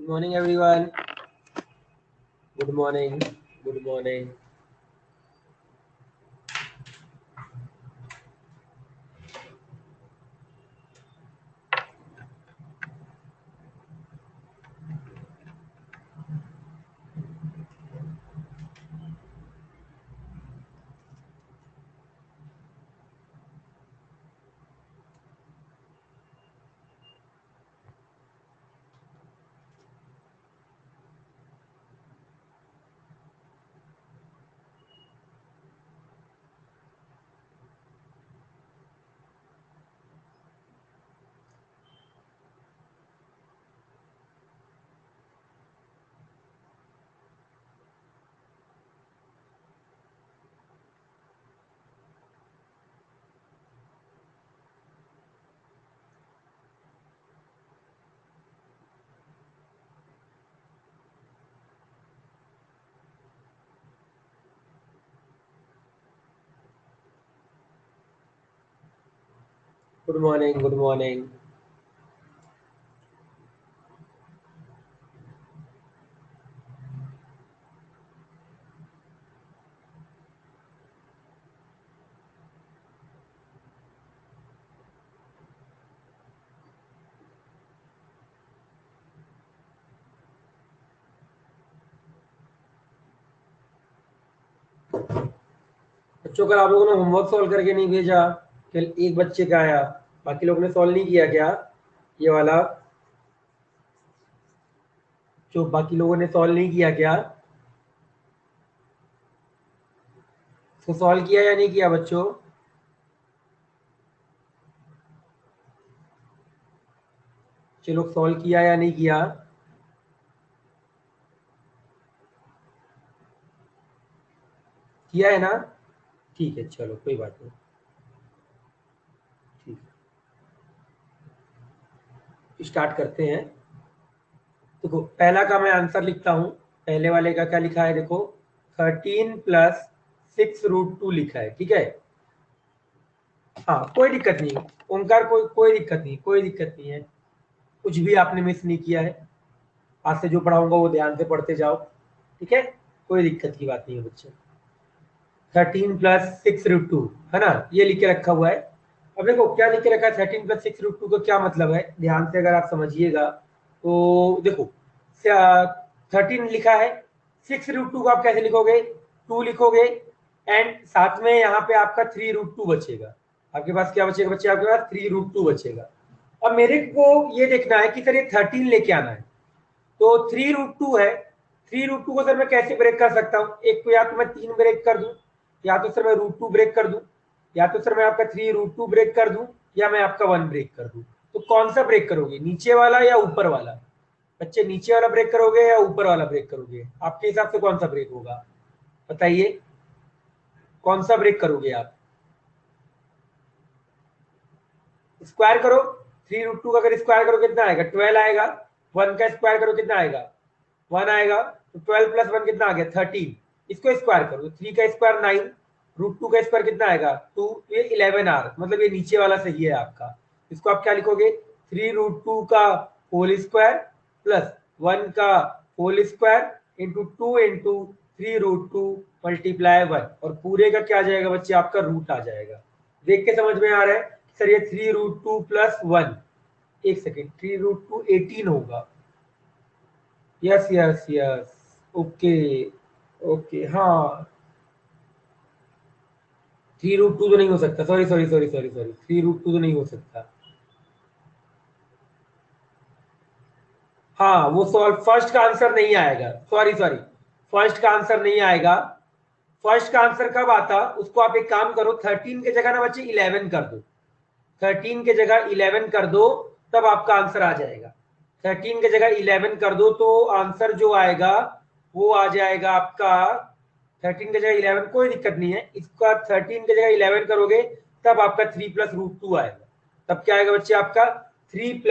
Good morning, everyone. Good morning. Good morning. Good morning. Good morning. बच्चों, कल आप लोगों ने होमवर्क सॉल्व करके नहीं भेजा? कल एक बच्चे का आया, बाकी लोगों ने सॉल्व नहीं किया क्या? ये वाला जो बाकी लोगों ने सॉल्व नहीं किया क्या? इसको सॉल्व किया या नहीं किया बच्चों? चलो, सॉल्व किया या नहीं किया? किया है ना? ठीक है, चलो कोई बात नहीं। ठीक है, स्टार्ट करते हैं। देखो, पहला का मैं आंसर लिखता हूं। पहले वाले का क्या लिखा है? देखो, 13 + 6√2 लिखा है। ठीक है, हाँ कोई दिक्कत नहीं ओंकार, कोई दिक्कत नहीं, कोई दिक्कत नहीं है। कुछ भी आपने मिस नहीं किया है। आज से जो पढ़ाऊंगा वो ध्यान से पढ़ते जाओ। ठीक है, कोई दिक्कत की बात नहीं है बच्चे। 13 + 6√2 है ना, ये लिख के रखा हुआ है। अब देखो क्या लिख के रखा है। 13 + 6√2 का क्या मतलब है, ध्यान से अगर आप समझिएगा तो देखो, 13 लिखा है, 6√2 को आप कैसे लिखोगे? 2 लिखोगे, एंड साथ में यहाँ पे आपका 3√2 बचेगा। आपके पास क्या बचेगा बच्चे? आपके पास 3√2 बचेगा। अब मेरे को ये देखना है कि सर ये 13 लेके आना है, तो 3√2 है। 3√2 को सर मैं कैसे ब्रेक कर सकता हूँ? एक तो या तो मैं 3 ब्रेक कर दूं, या तो सर मैं √2 ब्रेक कर दूं, या तो सर मैं आपका 3√2 ब्रेक कर दूं, या मैं आपका 1 ब्रेक कर दूं। तो कौन सा ब्रेक करोगे, नीचे वाला या ऊपर वाला? बच्चे, नीचे वाला ब्रेक करोगे या ऊपर वाला ब्रेक करोगे? आपके हिसाब से कौन सा ब्रेक होगा? बताइए, कौन सा ब्रेक करोगे आप? स्क्वायर करो। 3√2 का अगर स्क्वायर करो कितना आएगा? 12 आएगा। 1 का स्क्वायर करो कितना आएगा? 1 आएगा। तो 12 + 1 कितना आ गया? 13। इसको स्क्वायर करो, 3 का स्क्वायर 9, √2 का स्क्वायर कितना आएगा? 2। ये 11R, मतलब ये नीचे वाला सही है आपका। इसको आप क्या लिखोगे? 3√2 का होल स्क्वायर प्लस 1 का whole square into 2 into 3√2 multiply 1, और पूरे का क्या आ जाएगा बच्चे? आपका रूट आ जाएगा। देख के समझ में आ रहा है सर ये 3√2 + 1, एक सेकेंड, 3√2 18 होगा। Yes yes yes, okay okay, हाँ 3√2 तो नहीं हो सकता, sorry sorry sorry sorry sorry, 3√2 तो नहीं हो सकता। हाँ वो सॉल्व, फर्स्ट का आंसर नहीं आएगा, सॉरी सॉरी, फर्स्ट का आंसर नहीं आएगा। फर्स्ट का आंसर कब आता? उसको आप एक काम करो, 13 के जगह ना बच्चे 11 कर दो। 13 के जगह 11 कर दो, तब आपका आंसर आ जाएगा। 13 के जगह 11 कर दो तो आंसर जो आएगा वो आ जाएगा आपका। 13 के जगह 11, कोई दिक्कत नहीं है, इसका 13 के जगह 11 करोगे तब आपका 3 + √2 आएगा। तब क्या आएगा बच्चे? आपका 3 +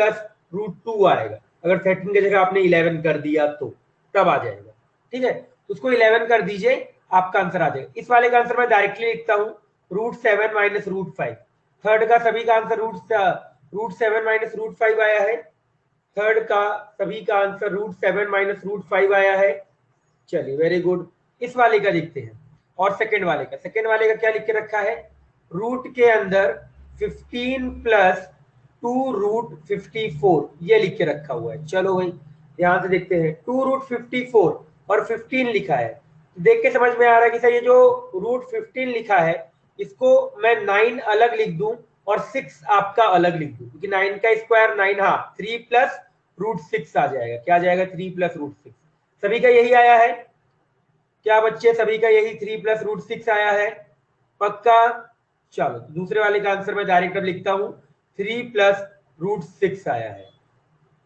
√2 आएगा। अगर 13 की जगह आपने 11 कर दिया तो तब आ जाएगा। ठीक है, उसको 11 कर दीजिए, आपका आंसर आ जाएगा। इस वाले का आंसर मैं डायरेक्टली लिखता हूँ, √7 - √5। थर्ड का सभी का आंसर √7 - √5 आया है। थर्ड का सभी का आंसर √7 माइनस √5 आया है। चलिए वेरी गुड। इस वाले का देखते हैं। और सेकंड वाले का क्या लिख के रखा है, रूट के अंदर 15 प्लस 2√54 ये लिख के रखा हुआ है। चलो भाई ध्यान से देखते हैं, 2√54 और 15 लिखा है। देख के समझ में आ रहा है कि सर ये जो √15 लिखा है इसको मैं 9 अलग लिख दूं और 6 आपका अलग लिख दूं, क्योंकि 9 का स्क्वायर 9, हाँ 3 प्लस √6 आ जाएगा। क्या आ जाएगा, 3 प्लस √6। सभी का यही आया है क्या बच्चे, सभी का यही 3 प्लस √6 आया है, पक्का। चलो दूसरे वाले का आंसर मैं डायरेक्ट अब लिखता हूं, 3 प्लस √6 आया है।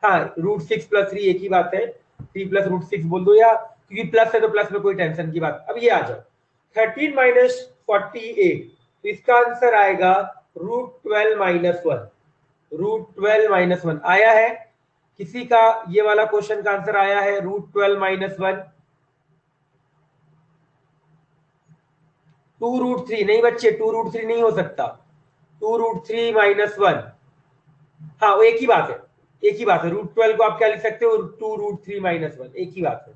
हाँ √6 प्लस 3 एक ही बात है, 3 प्लस √6 बोल दो, या क्योंकि प्लस है तो प्लस में कोई टेंशन की बात। अब ये आ जाओ 13 माइनस 48, तो इसका आंसर आएगा √12 माइनस 1। √12 माइनस 1 आया है किसी का, ये वाला क्वेश्चन का आंसर आया है √12 माइनस 1। 2√3 नहीं बच्चे, 2√3 नहीं हो सकता, 2√3 माइनस 1। हाँ वो एक ही बात है, एक ही बात है। √12 को आप क्या लिख सकते हो, 2√3 माइनस 1, एक ही बात है,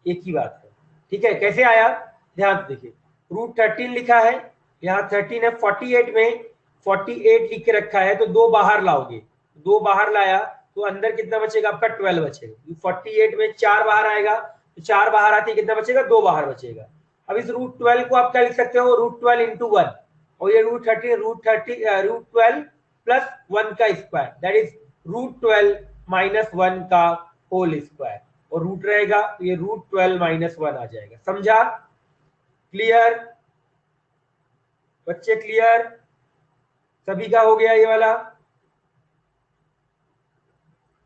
एक ही बात है। ठीक है, कैसे आया ध्यान से देखिए, √13 लिखा है, यहाँ 13 है, 48 में 48 लिख के रखा है, तो दो बाहर लाओगे, दो बाहर लाया तो अंदर कितना बचेगा आपका, 12 बचेगा। 48 में 4 बाहर आएगा, तो 4 बाहर आते कितना बचेगा, 2 बाहर बचेगा। अब इस √12 को आप क्या लिख सकते हो, √12 इंटू 1, और ये √12 प्लस 1 का स्क्वायर, दैट इज √12 माइनस 1 का होल स्क्वायर, और रूट रहेगा तो ये √12 माइनस 1 आ जाएगा। समझा, क्लियर बच्चे, क्लियर सभी का हो गया ये वाला,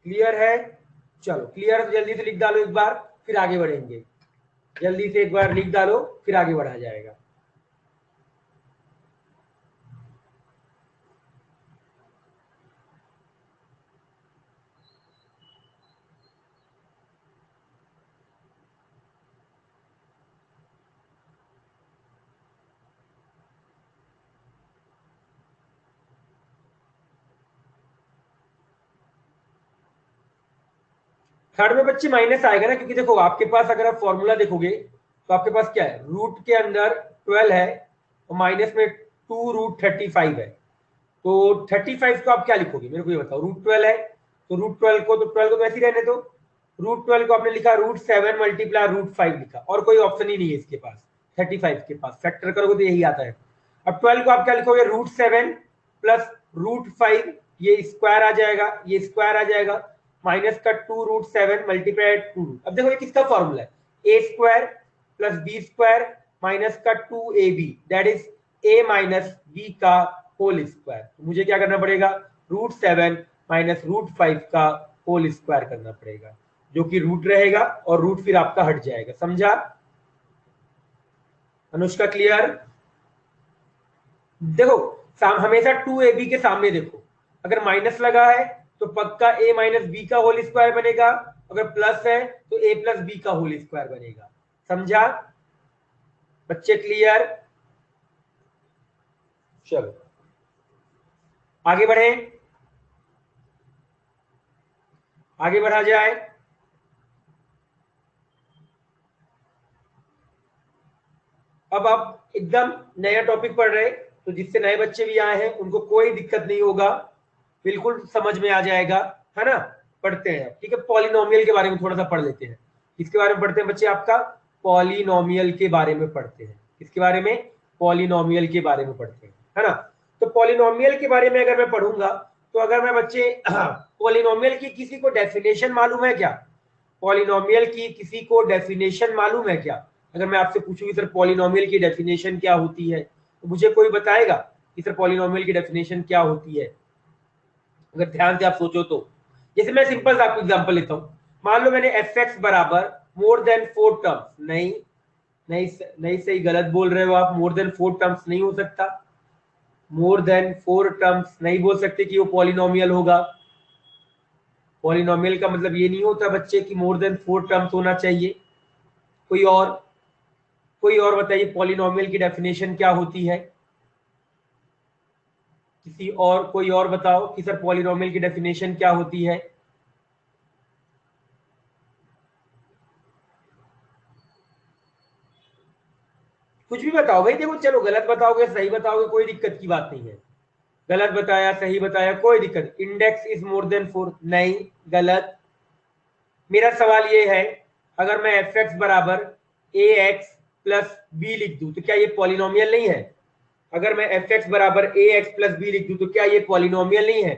क्लियर है। चलो क्लियर, तो जल्दी से लिख डालो एक बार, फिर आगे बढ़ेंगे। जल्दी से एक बार लिख डालो, फिर आगे बढ़ा जाएगा। थर्ड में बच्चे माइनस आएगा ना, क्योंकि देखो आपके पास अगर आप फॉर्मूला देखोगे तो आपके पास क्या है, रूट के अंदर 12 है और माइनस में 2√35 है, तो 35 को आप क्या लिखोगे मेरे को ये बताओ। √12 है तो √12 को, तो 12 को तो ऐसे ही रहने दो। √12 को आपने लिखा √7 मल्टीप्लाई √5 लिखा, और कोई ऑप्शन ही नहीं है इसके पास। 35 के पास फैक्टर करोगे तो यही आता है। अब 12 को आप क्या लिखोगे, √7 प्लस √5, ये स्क्वायर आ जाएगा, ये स्क्वायर आ जाएगा, माइनस का 2√7 मल्टीप्लाई 2। अब देखो ये किसका फॉर्मूला है, A square plus B square minus का 2ab, that is a minus B का होल स्क्वायर। मुझे क्या करना पड़ेगा, √7 माइनस √5 का होल स्क्वायर करना पड़ेगा, जो कि रूट रहेगा और रूट फिर आपका हट जाएगा। समझा अनुष्का, क्लियर। देखो हमेशा 2ab के सामने देखो, अगर माइनस लगा है तो पक्का a माइनस बी का होल स्क्वायर बनेगा, अगर प्लस है तो a प्लस बी का होल स्क्वायर बनेगा। समझा बच्चे, क्लियर। चलो आगे बढ़े, आगे बढ़ा जाए। अब आप एकदम नया टॉपिक पढ़ रहे, तो जिससे नए बच्चे भी आए हैं उनको कोई दिक्कत नहीं होगा, बिल्कुल समझ में आ जाएगा, है ना। पढ़ते हैं ठीक है, पॉलिनोमियल के बारे में थोड़ा सा पढ़ लेते हैं। किसके बारे में पढ़ते हैं बच्चे, आपका पॉलिनोमियल के बारे में पढ़ते हैं। किसके बारे में, पॉलिनोमियल के बारे में पढ़ते हैं, है ना। तो पॉलिनोमियल के बारे में अगर मैं पढ़ूंगा, तो अगर मैं बच्चे पॉलिनोमियल की किसी को डेफिनेशन मालूम है क्या, पॉलिनोमियल की किसी को डेफिनेशन मालूम है क्या। अगर मैं आपसे पूछूं सर पॉलिनोमियल की डेफिनेशन क्या होती है, तो मुझे कोई बताएगा कि सर पॉलिनोमियल की डेफिनेशन क्या होती है। अगर ध्यान से आप सोचो तो, जैसे मैं सिंपल आपको एग्जांपल लेता हूं, मान लो मैंने fx बराबर मोर देन 4 टर्म्स, नहीं नहीं नहीं सही, गलत बोल रहे हो आप, मोर देन 4 टर्म्स नहीं हो सकता, मोर देन 4 टर्म्स नहीं बोल सकते कि वो पॉलिनोमियल होगा। पॉलिनोमियल का मतलब ये नहीं होता बच्चे कि मोर देन 4 टर्म्स होना चाहिए। कोई और, कोई और बताइए पॉलिनोमियल की डेफिनेशन क्या होती है, किसी और, कोई और बताओ कि सर पॉलिनोमियल की डेफिनेशन क्या होती है। कुछ भी बताओ भाई, देखो चलो गलत बताओगे सही बताओगे कोई दिक्कत की बात नहीं है, गलत बताया सही बताया कोई दिक्कत। इंडेक्स इज मोर देन 4 नहीं, गलत। मेरा सवाल ये है अगर मैं एफ एक्स बराबर ए एक्स प्लस बी लिख दूं तो क्या ये पॉलिनोमियल नहीं है? अगर मैं एफ एक्स बराबर ए एक्स प्लस बी लिख दूं तो क्या ये पॉलिनोमियल नहीं है?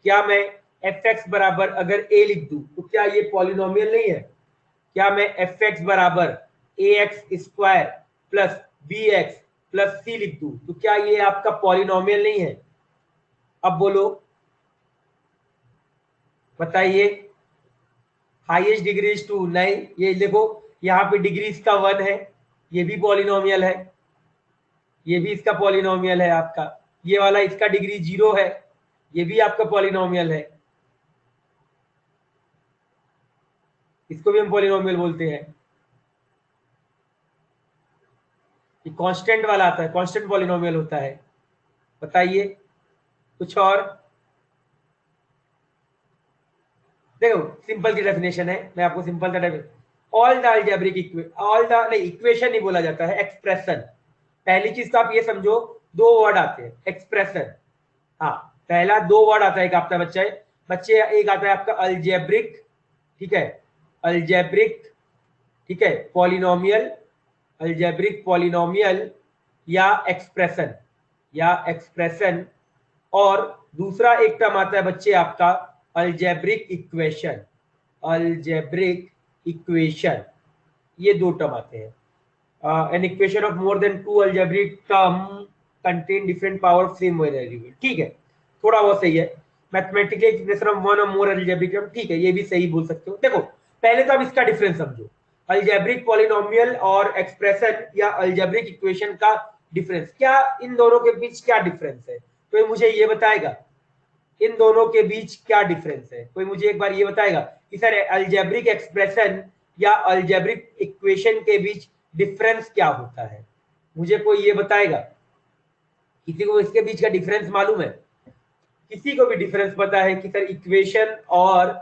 क्या मैं एफ एक्स बराबर अगर ए लिख दूं तो क्या ये पॉलिनोमियल नहीं है? क्या मैं एफ एक्स बराबर ए x square plus B x plus C लिख दूं तो क्या ये आपका पॉलिनोमियल नहीं है? अब बोलो बताइए। हाईएस्ट डिग्री इज 2 नहीं, ये देखो यहाँ पे डिग्री इसका 1 है, ये भी पॉलिनोमियल है, ये भी इसका पॉलिनोमियल है आपका। ये वाला इसका डिग्री 0 है, ये भी आपका पॉलिनोमियल है, इसको भी हम पॉलिनोमियल बोलते हैं। ये कांस्टेंट वाला आता है, कांस्टेंट पॉलिनोमियल होता है। बताइए कुछ और। देखो सिंपल की डेफिनेशन है, मैं आपको सिंपल का all the algebraic all the नहीं इक्वेशन नहीं बोला जाता है, एक्सप्रेशन। पहली चीज तो आप ये समझो, दो वर्ड आते हैं एक्सप्रेशन। हाँ, पहला दो वर्ड आता है एक आपका बच्चे एक आता है आपका अलजेब्रिक, ठीक है, अलजेब्रिक, ठीक है, पॉलिनोमियल, अलजेब्रिक पॉलिनोमियल या एक्सप्रेशन, या एक्सप्रेशन। और दूसरा एक टर्म आता है बच्चे आपका अलजेब्रिक इक्वेशन, अलजेब्रिक इक्वेशन। ये दो टर्म आते हैं। An equation of more than two algebraic term contain different power of same variable, ठीक है, थोड़ा बहुत सही है। मैथमेटिकल एक्सप्रेशन ऑफ वन और मोर अलजेब्रिक टर्म, ठीक है, ये भी सही बोल सकते हो। देखो पहले तो आप इसका डिफरेंस समझो, अलजेब्रिक पॉलिनोमियल और एक्सप्रेशन या अलजेब्रिक इक्वेशन का डिफरेंस क्या, इन दोनों के बीच क्या डिफरेंस है? कोई मुझे ये बताएगा इन दोनों के बीच क्या डिफरेंस है? कोई मुझे एक बार ये बताएगा कि सर अलजेब्रिक एक्सप्रेशन या अलजेब्रिक इक्वेशन के बीच डिफरेंस क्या होता है? मुझे कोई ये बताएगा? किसी को इसके बीच का डिफरेंस मालूम है? किसी को भी डिफरेंस पता है कि सर इक्वेशन और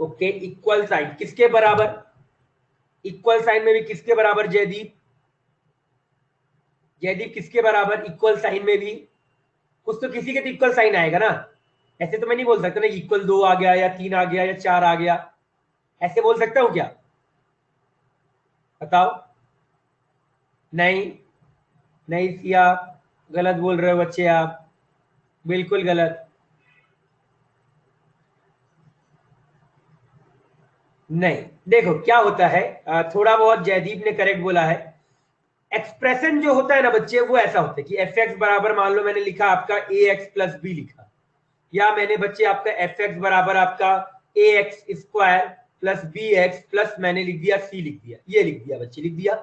ओके इक्वल साइन किसके बराबर? इक्वल साइन में भी किसके बराबर जयदीप? जयदीप किसके बराबर इक्वल साइन में भी? कुछ तो किसी के तो इक्वल साइन आएगा ना। ऐसे तो मैं नहीं बोल सकता ना इक्वल 2 आ गया या 3 आ गया या 4 आ गया, ऐसे बोल सकता हूं क्या? बताओ। नहीं, नहीं सिया, गलत बोल रहे हो बच्चे आप, बिल्कुल गलत। नहीं, देखो क्या होता है, थोड़ा बहुत जयदीप ने करेक्ट बोला है। एक्सप्रेशन जो होता है ना बच्चे वो ऐसा होता है कि एफ एक्स बराबर, मान लो मैंने लिखा आपका ए एक्स प्लस बी लिखा, या मैंने बच्चे आपका एफ एक्स बराबर आपका a x square plus B x plus मैंने लिख दिया सी लिख दिया, ये लिख दिया बच्चे, लिख दिया।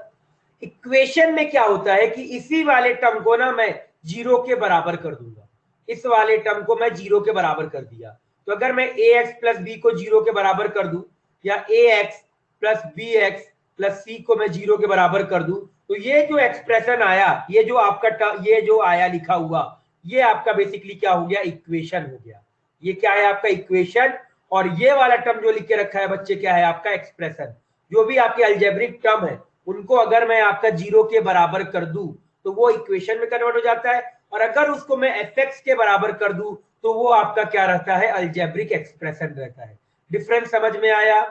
इक्वेशन में क्या होता है कि इसी वाले टर्म को ना मैं जीरो के बराबर कर दूंगा, इस वाले टर्म को मैं जीरो के बराबर कर दिया। तो अगर मैं ए एक्स प्लस बी को जीरो के बराबर कर दूं, या a x plus B x plus c को मैं जीरो के बराबर कर दूं, तो ये जो एक्सप्रेशन आया, ये जो आपका ये जो आया लिखा हुआ, ये आपका बेसिकली क्या हो गया, इक्वेशन हो गया। ये क्या है आपका इक्वेशन, और ये वाला टर्म जो लिख के रखा है बच्चे क्या है आपका एक्सप्रेशन। जो भी आपके अलजेब्रिक टर्म है उनको अगर मैं आपका जीरो के बराबर कर दूं तो वो इक्वेशन में कन्वर्ट हो जाता है, और अगर उसको मैं एफ एक्स के बराबर कर दूं तो वो आपका क्या रहता है, अलजेब्रिक एक्सप्रेशन रहता है। डिफरेंस समझ में आया?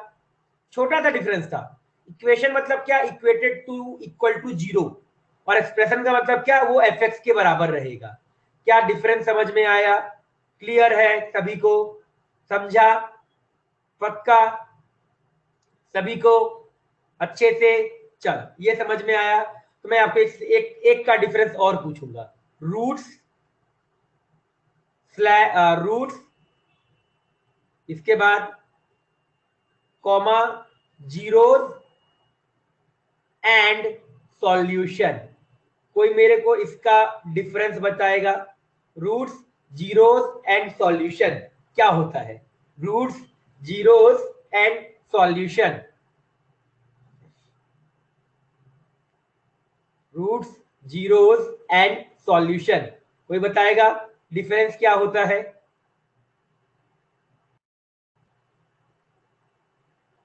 छोटा सा डिफरेंस था। इक्वेशन मतलब क्या, equated to equal to zero, और एक्सप्रेशन का मतलब क्या, वो एफ एक्स के बराबर रहेगा। क्या डिफरेंस समझ में आया? क्लियर है सभी को? समझा? पक्का सभी को अच्छे से? चल ये समझ में आया। तो मैं आपको एक का डिफरेंस और पूछूंगा। रूट्स रूट्स, इसके बाद कॉमा, जीरोस एंड सॉल्यूशन। कोई मेरे को इसका डिफरेंस बताएगा? रूट्स, जीरोस एंड सॉल्यूशन क्या होता है? Roots, zeros and solution, roots, zeros and solution, कोई बताएगा डिफरेंस क्या होता है?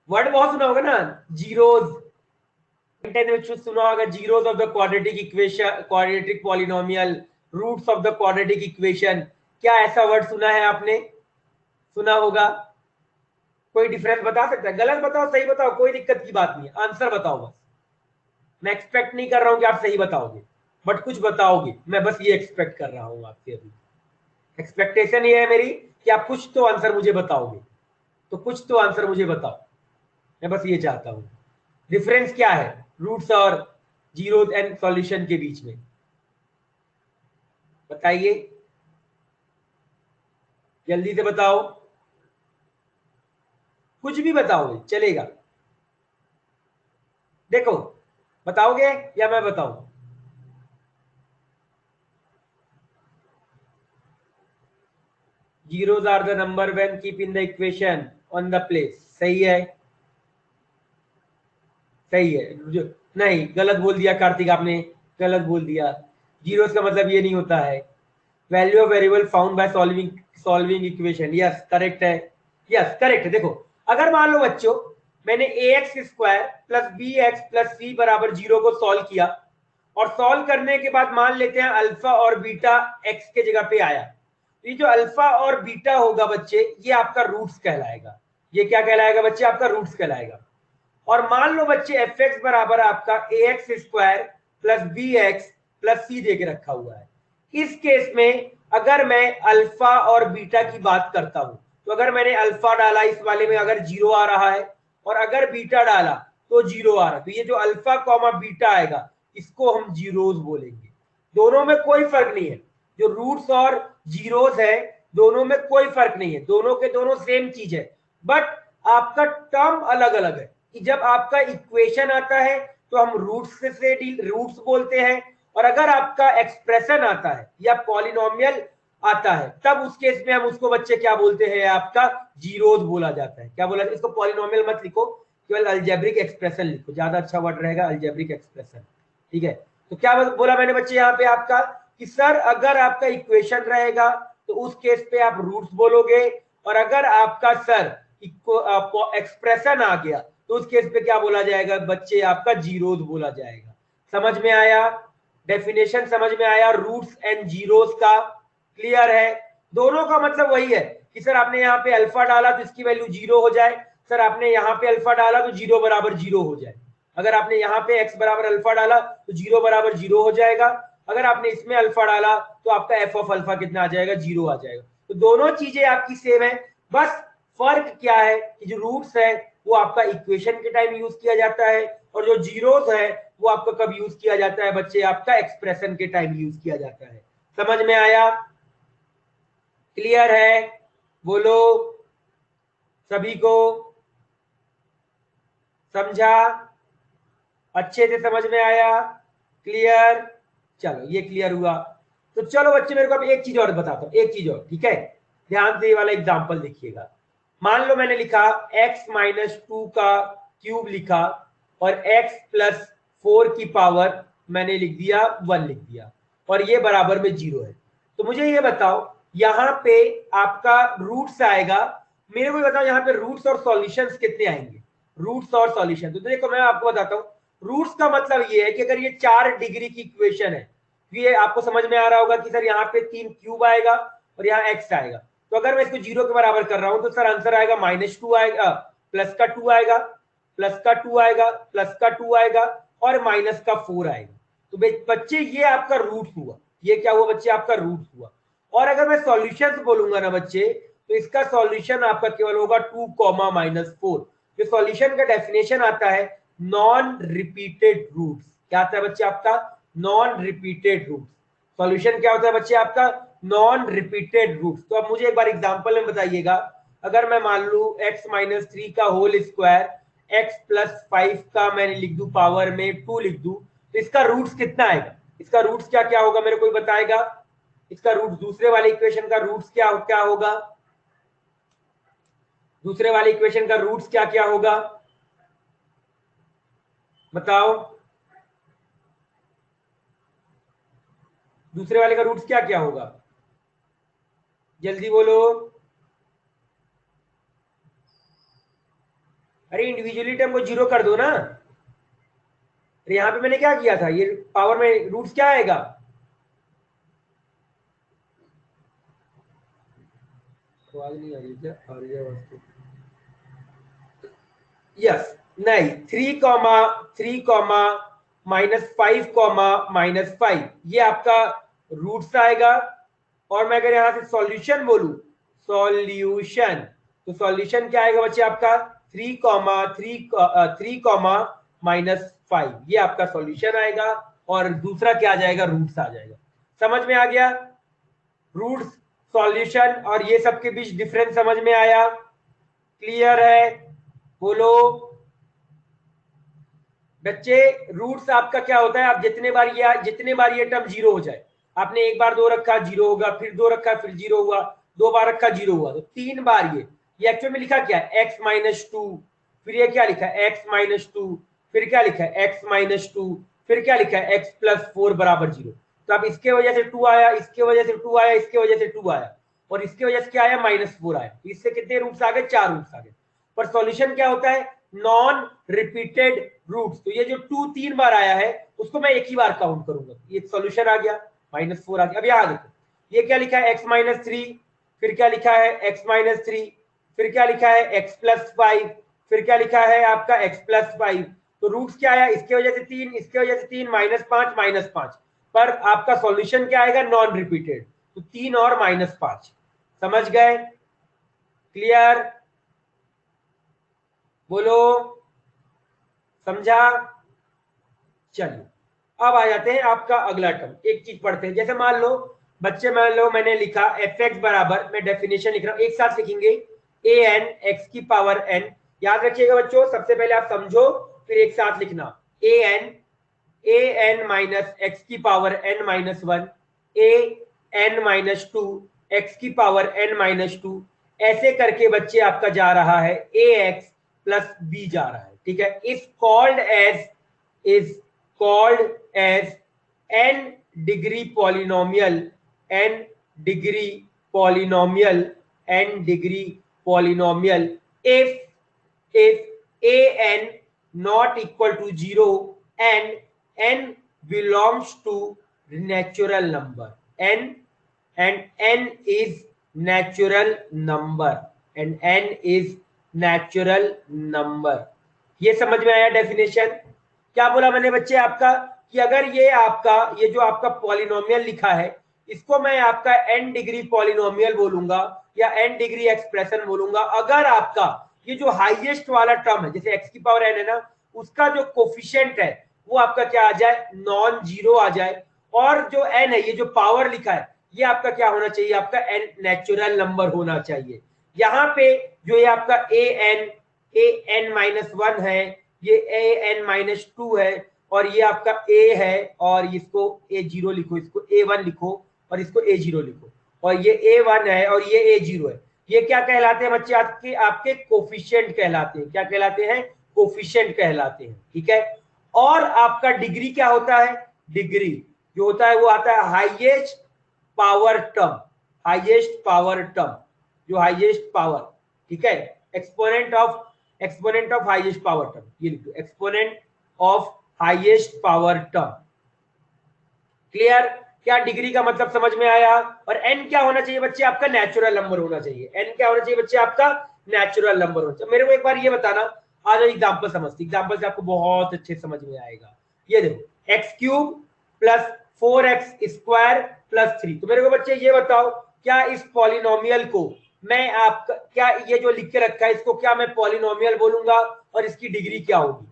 वर्ड बहुत सुना होगा ना, जीरोज, सुना होगा zeros of the quadratic equation, quadratic polynomial, roots of the quadratic equation. क्या ऐसा वर्ड सुना है आपने? सुना होगा। कोई डिफरेंस बता सकता है? गलत बताओ, सही बताओ, कोई दिक्कत की बात नहीं है, आंसर बताओ बस। मैं एक्सपेक्ट नहीं कर रहा हूं कि आप सही बताओगे, बट कुछ बताओगे, मैं बस ये एक्सपेक्ट कर रहा हूं आपसे। अभी एक्सपेक्टेशन ये है मेरी कि आप कुछ तो आंसर मुझे बताओगे, तो कुछ तो आंसर मुझे बताओ, मैं बस ये चाहता हूं। डिफरेंस क्या है रूट्स और जीरो एंड सॉल्यूशन के बीच में, बताइए, जल्दी से बताओ, कुछ भी बताओगे चलेगा। देखो, बताओगे या मैं बताऊं? Zeros are the number when keep in the equation on the place. सही है, सही है। नहीं, गलत बोल दिया कार्तिक, आपने गलत बोल दिया। जीरोस का मतलब ये नहीं होता है। Value of variable found by solving solving equation, yes correct है, यस करेक्ट है। देखो, अगर मान लो बच्चों मैंने a x square plus B x plus c बराबर जीरो को सॉल्व किया, और सॉल्व करने के बाद मान लेते हैं अल्फा और बीटा एक्स के जगह पे आया, तो ये जो अल्फा और बीटा होगा बच्चे, ये आपका रूट्स कहलाएगा। ये क्या कहलाएगा बच्चे? आपका रूट्स कहलाएगा। और मान लो बच्चे एफ एक्स बराबर आपका a x square plus B x plus c दे के रखा हुआ है। इस केस में अगर मैं अल्फा और बीटा की बात करता हूं, तो अगर मैंने अल्फा डाला इस वाले में अगर जीरो आ रहा है, और अगर बीटा डाला तो जीरो आ रहा है, तो ये जो अल्फा कॉमा बीटा आएगा इसको हम जीरोज बोलेंगे। दोनों में कोई फर्क नहीं है, जो रूट्स और जीरोज है दोनों में कोई फर्क नहीं है, दोनों के दोनों सेम चीज है, बट आपका टर्म अलग अलग है। कि जब आपका इक्वेशन आता है तो हम रूट्स से रूट्स बोलते हैं, और अगर आपका एक्सप्रेशन आता है या पॉलिनोमियल आता है तब उस केस में हम उसको बच्चे क्या बोलते हैं? आपका जीरोज बोला जाता है। क्या बोला? इसको पॉलिनोमियल मत लिखो, केवल अलजेब्रिक एक्सप्रेशन लिखो, ज्यादा अच्छा वर्ड रहेगा अलजेब्रिक एक्सप्रेशन। ठीक है, तो क्या बोला मैंने बच्चे यहाँ पे आपका कि सर अगर आपका इक्वेशन रहेगा तो उस केस पे आप रूट्स बोलोगे, और अगर आपका सर एक्सप्रेशन आ गया तो उस केस पे क्या बोला जाएगा बच्चे? आपका जीरोज बोला जाएगा। समझ में आया? डेफिनेशन समझ में आया रूट्स एंड जीरोस का? क्लियर है? दोनों का मतलब वही है कि सर आपने यहाँ पे अल्फा डाला तो इसकी वैल्यू जीरो हो जाए, सर आपने यहाँ पे अल्फा डाला तो जीरो बराबर जीरो हो जाए। अगर आपने यहाँ पे एक्स बराबर अल्फा डाला तो जीरो बराबर जीरो हो जाएगा, अगर आपने इसमें अल्फा डाला तो आपका एफ ऑफ अल्फा कितना आ जाएगा? जीरो आ जाएगा। तो दोनों चीजें आपकी सेम है, बस फर्क क्या है कि जो रूट्स है वो आपका इक्वेशन के टाइम यूज किया जाता है, और जो जीरोस है वो आपका कब यूज किया जाता है बच्चे? आपका एक्सप्रेशन के टाइम यूज किया जाता है। समझ में आया? क्लियर है? बोलो सभी को, समझा? अच्छे से समझ में आया? क्लियर? चलो ये क्लियर हुआ। तो चलो बच्चे मेरे को अब एक चीज और बताता हूं, एक चीज और, ठीक है? ध्यान से ये वाला एग्जांपल देखिएगा। मान लो मैंने लिखा x माइनस टू का क्यूब लिखा, और x प्लस फोर की पावर मैंने लिख दिया वन लिख दिया, और ये बराबर में जीरो है। तो मुझे ये बताओ यहाँ पे आपका रूट्स आएगा, मेरे को बताओ यहाँ पे रूट्स और सॉल्यूशंस कितने आएंगे? रूट्स और सॉल्यूशन, तो देखो मैं आपको बताता हूँ। रूट्स का मतलब ये है कि अगर ये 4 डिग्री की इक्वेशन है, ये आपको समझ में आ रहा होगा कि सर यहाँ पे 3 क्यूब आएगा और यहाँ एक्स आएगा, तो अगर मैं इसको जीरो के बराबर कर रहा हूं तो सर आंसर आएगा -2 आएगा, प्लस का 2 आएगा, प्लस का 2 आएगा, प्लस का 2 आएगा, और माइनस का 4 आएगा। तो बच्चे ये आपका रूट हुआ, ये क्या हुआ बच्चे? आपका रूट हुआ। और अगर मैं सॉल्यूशन बोलूंगा ना बच्चे, तो इसका सॉल्यूशन आपका केवल होगा 2 कॉमा -4। जो सॉल्यूशन का डेफिनेशन आता है नॉन रिपीटेड रूट्स। क्या आता है बच्चे आपका? Non repeated roots. सॉल्यूशन क्या होता है बच्चे आपका? Non repeated roots. तो अब मुझे एक बार एग्जांपल में बताइएगा, अगर मैं मान लू x माइनस थ्री का होल स्क्वायर x प्लस 5 का मैंने लिख दू पावर में 2 लिख दू, तो इसका रूट्स कितना आएगा? इसका रूट्स क्या क्या होगा मेरे कोई बताएगा? इसका रूट दूसरे वाले इक्वेशन का रूट्स क्या क्या होगा? दूसरे वाले इक्वेशन का रूट्स क्या क्या होगा बताओ? दूसरे वाले का रूट्स क्या क्या होगा? जल्दी बोलो। अरे इंडिविजुअली टर्म को जीरो कर दो ना। अरे यहाँ पे मैंने क्या किया था, ये पावर में रूट्स क्या आएगा, आवाज नहीं आ रही क्या, आ रही है आवाज तो। यस, नहीं 3, -5, ये आपका रूट्स आएगा। और मैं अगर यहां से सॉल्यूशन बोलूं, सॉल्यूशन, तो सॉल्यूशन क्या आएगा बच्चे आपका 3, -5, ये आपका सॉल्यूशन आएगा। और दूसरा क्या आ जाएगा, रूट्स आ जाएगा। समझ में आ गया, रूट्स, सॉल्यूशन और ये सब के बीच डिफरेंस समझ में आया, क्लियर है, बोलो बच्चे। रूट्स आपका क्या होता है, आप जितने बार ये टर्म जीरो हो जाए, आपने एक बार दो रखा जीरो होगा, फिर दो रखा फिर जीरो हुआ, दो बार रखा जीरो हुआ, तो 3 बार ये एक्चुअल में लिखा क्या है x-2, फिर ये क्या लिखा है x-2, फिर क्या लिखा है x-2, फिर क्या लिखा है x+4 बराबर 0। तो अब इसके वजह से 2 आया, इसके वजह से 2 आया, इसके वजह से 2 आया, और इसके वजह से क्या आया -4 आया। इससे कितने रूट्स आ गए, 4 रूट्स आ गए। पर सॉल्यूशन क्या होता है, नॉन रिपीटेड रूट्स। तो ये जो 2 3 बार आया है उसको मैं एक ही बार काउंट करूंगा, ये सॉल्यूशन आ गया, -4 आ गया। अब यहां देखो ये क्या लिखा है x-3, फिर क्या लिखा है x-3, फिर क्या लिखा है x+5, फिर क्या लिखा है आपका x+5। तो रूट्स क्या आया, इसके वजह से 3, इसके वजह से 3, -5 -5। पर आपका सॉल्यूशन क्या आएगा, नॉन रिपीटेड, तो 3 और -5। समझ गए, क्लियर, बोलो समझा। चलिए अब आ जाते हैं आपका अगला टर्म, एक चीज पढ़ते हैं। जैसे मान लो बच्चे, मान लो मैंने लिखा f(x) बराबर, मैं डेफिनेशन लिख रहा हूं, एक साथ लिखेंगे an x की पावर n। याद रखिएगा बच्चों, सबसे पहले आप समझो फिर एक साथ लिखना, an माइनस x की पावर n-1, an-2 x की पावर n-2, ऐसे करके बच्चे आपका जा रहा है ax प्लस b जा रहा है, ठीक है। Is called as n degree polynomial, n degree polynomial, n degree polynomial if an not equal to 0 and n belongs to natural number, n is natural number, and n is natural number। ये समझ में आया definition. क्या बोला मैंने बच्चे आपका, कि अगर ये जो आपका पॉलिनोमियल लिखा है, इसको मैं आपका n डिग्री पॉलिनोमियल बोलूंगा या n डिग्री एक्सप्रेशन बोलूंगा, अगर आपका ये जो हाईएस्ट वाला टर्म है, जैसे x की पावर n है ना, उसका जो कोफिशिएंट है वो आपका क्या आ जाए, नॉन जीरो आ जाए। और जो n है, ये जो पावर लिखा है, ये आपका क्या होना चाहिए, आपका n नेचुरल नंबर होना चाहिए। यहाँ पे जो ये आपका an-1 है, ये an-2 है, और ये आपका a है, और इसको a0 लिखो, इसको a1 लिखो, और इसको a0 लिखो, और ये a1 है और ये a0 है। ये क्या कहलाते हैं बच्चे, आपके कोफिशिएंट कहलाते हैं। क्या कहलाते हैं, कोफिशिएंट कहलाते हैं, ठीक है। और आपका डिग्री क्या होता है, डिग्री जो होता है वो आता है highest power term, highest power term, जो हाईएस्ट पावर, ठीक है, exponent of highest power term, ये लिखो exponent of highest power term. Clear, क्या डिग्री का मतलब समझ में आया। और n क्या होना चाहिए बच्चे, आपका नेचुरल नंबर होना चाहिए। n क्या होना चाहिए बच्चे, आपका नेचुरल नंबर होना चाहिए। मेरे को एक बार ये बताना, आज एग्जांपल समझते, एग्जांपल से आपको बहुत अच्छे समझ में आएगा। ये देखो x³ प्लस 4x² प्लस 3। तो मेरे को बच्चे ये बताओ, क्या इस पॉलिनोमियल को मैं आपका, क्या ये जो लिख के रखा है इसको क्या मैं पॉलिनोमियल बोलूंगा, और इसकी डिग्री क्या होगी,